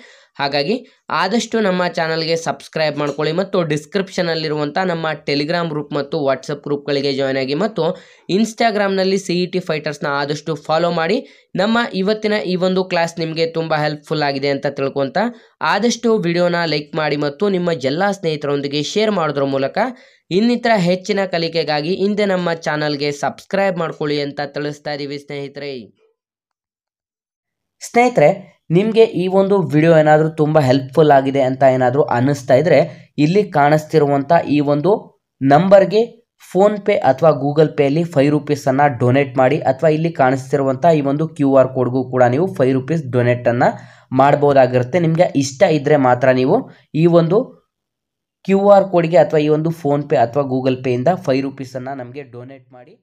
ಹಾಗಾಗಿ ಆದಷ್ಟು ನಮ್ಮ ಚಾನಲ್ಗೆ ಸಬ್ಸ್ಕ್ರೈಬ್ ಮಾಡ್ಕೊಳ್ಳಿ ಮತ್ತು ಡಿಸ್ಕ್ರಿಪ್ಷನಲ್ಲಿರುವಂಥ ನಮ್ಮ ಟೆಲಿಗ್ರಾಮ್ ಗ್ರೂಪ್ ಮತ್ತು ವಾಟ್ಸಪ್ ಗ್ರೂಪ್ಗಳಿಗೆ ಜಾಯ್ನ್ ಆಗಿ ಮತ್ತು ಇನ್ಸ್ಟಾಗ್ರಾಮ್ನಲ್ಲಿ CET ಫೈಟರ್ಸ್ನ ಆದಷ್ಟು ಫಾಲೋ ಮಾಡಿ. ನಮ್ಮ ಇವತ್ತಿನ ಈ ಒಂದು ಕ್ಲಾಸ್ ನಿಮಗೆ ತುಂಬ ಹೆಲ್ಪ್ಫುಲ್ ಆಗಿದೆ ಅಂತ ತಿಳ್ಕೊತ ಆದಷ್ಟು ವಿಡಿಯೋನ ಲೈಕ್ ಮಾಡಿ ಮತ್ತು ನಿಮ್ಮ ಎಲ್ಲ ಸ್ನೇಹಿತರೊಂದಿಗೆ ಶೇರ್ ಮಾಡೋದ್ರ ಮೂಲಕ ಇನ್ನಿತರ ಹೆಚ್ಚಿನ ಕಲಿಕೆಗಾಗಿ ಹಿಂದೆ ನಮ್ಮ ಚಾನಲ್ಗೆ ಸಬ್ಸ್ಕ್ರೈಬ್ ಮಾಡ್ಕೊಳ್ಳಿ ಅಂತ ತಿಳಿಸ್ತಾ ಇದ್ದೀವಿ ಸ್ನೇಹಿತರೆ. ಸ್ನೇಹಿತರೆ, ನಿಮಗೆ ಈ ಒಂದು ವಿಡಿಯೋ ಏನಾದರೂ ತುಂಬ ಹೆಲ್ಪ್ಫುಲ್ ಆಗಿದೆ ಅಂತ ಏನಾದರೂ ಅನ್ನಿಸ್ತಾ ಇದ್ದರೆ ಇಲ್ಲಿ ಕಾಣಿಸ್ತಿರುವಂಥ ಈ ಒಂದು ನಂಬರ್ಗೆ ಫೋನ್ಪೇ ಅಥವಾ ಗೂಗಲ್ ಪೇಯಲ್ಲಿ 5 ರೂಪೀಸನ್ನು ಡೊನೇಟ್ ಮಾಡಿ, ಅಥವಾ ಇಲ್ಲಿ ಕಾಣಿಸ್ತಿರುವಂಥ ಈ ಒಂದು QR ಕೋಡ್ಗೂ ಕೂಡ ನೀವು 5 ರೂಪೀಸ್ ಡೊನೇಟನ್ನು ಮಾಡ್ಬೋದಾಗಿರುತ್ತೆ. ನಿಮಗೆ ಇಷ್ಟ ಇದ್ದರೆ ಮಾತ್ರ ನೀವು ಈ ಒಂದು QR ಕೋಡ್ಗೆ ಅಥವಾ ಈ ಒಂದು ಫೋನ್ಪೇ ಅಥವಾ ಗೂಗಲ್ ಪೇಯಿಂದ 5 ರೂಪೀಸನ್ನು ನಮಗೆ ಡೊನೇಟ್ ಮಾಡಿ.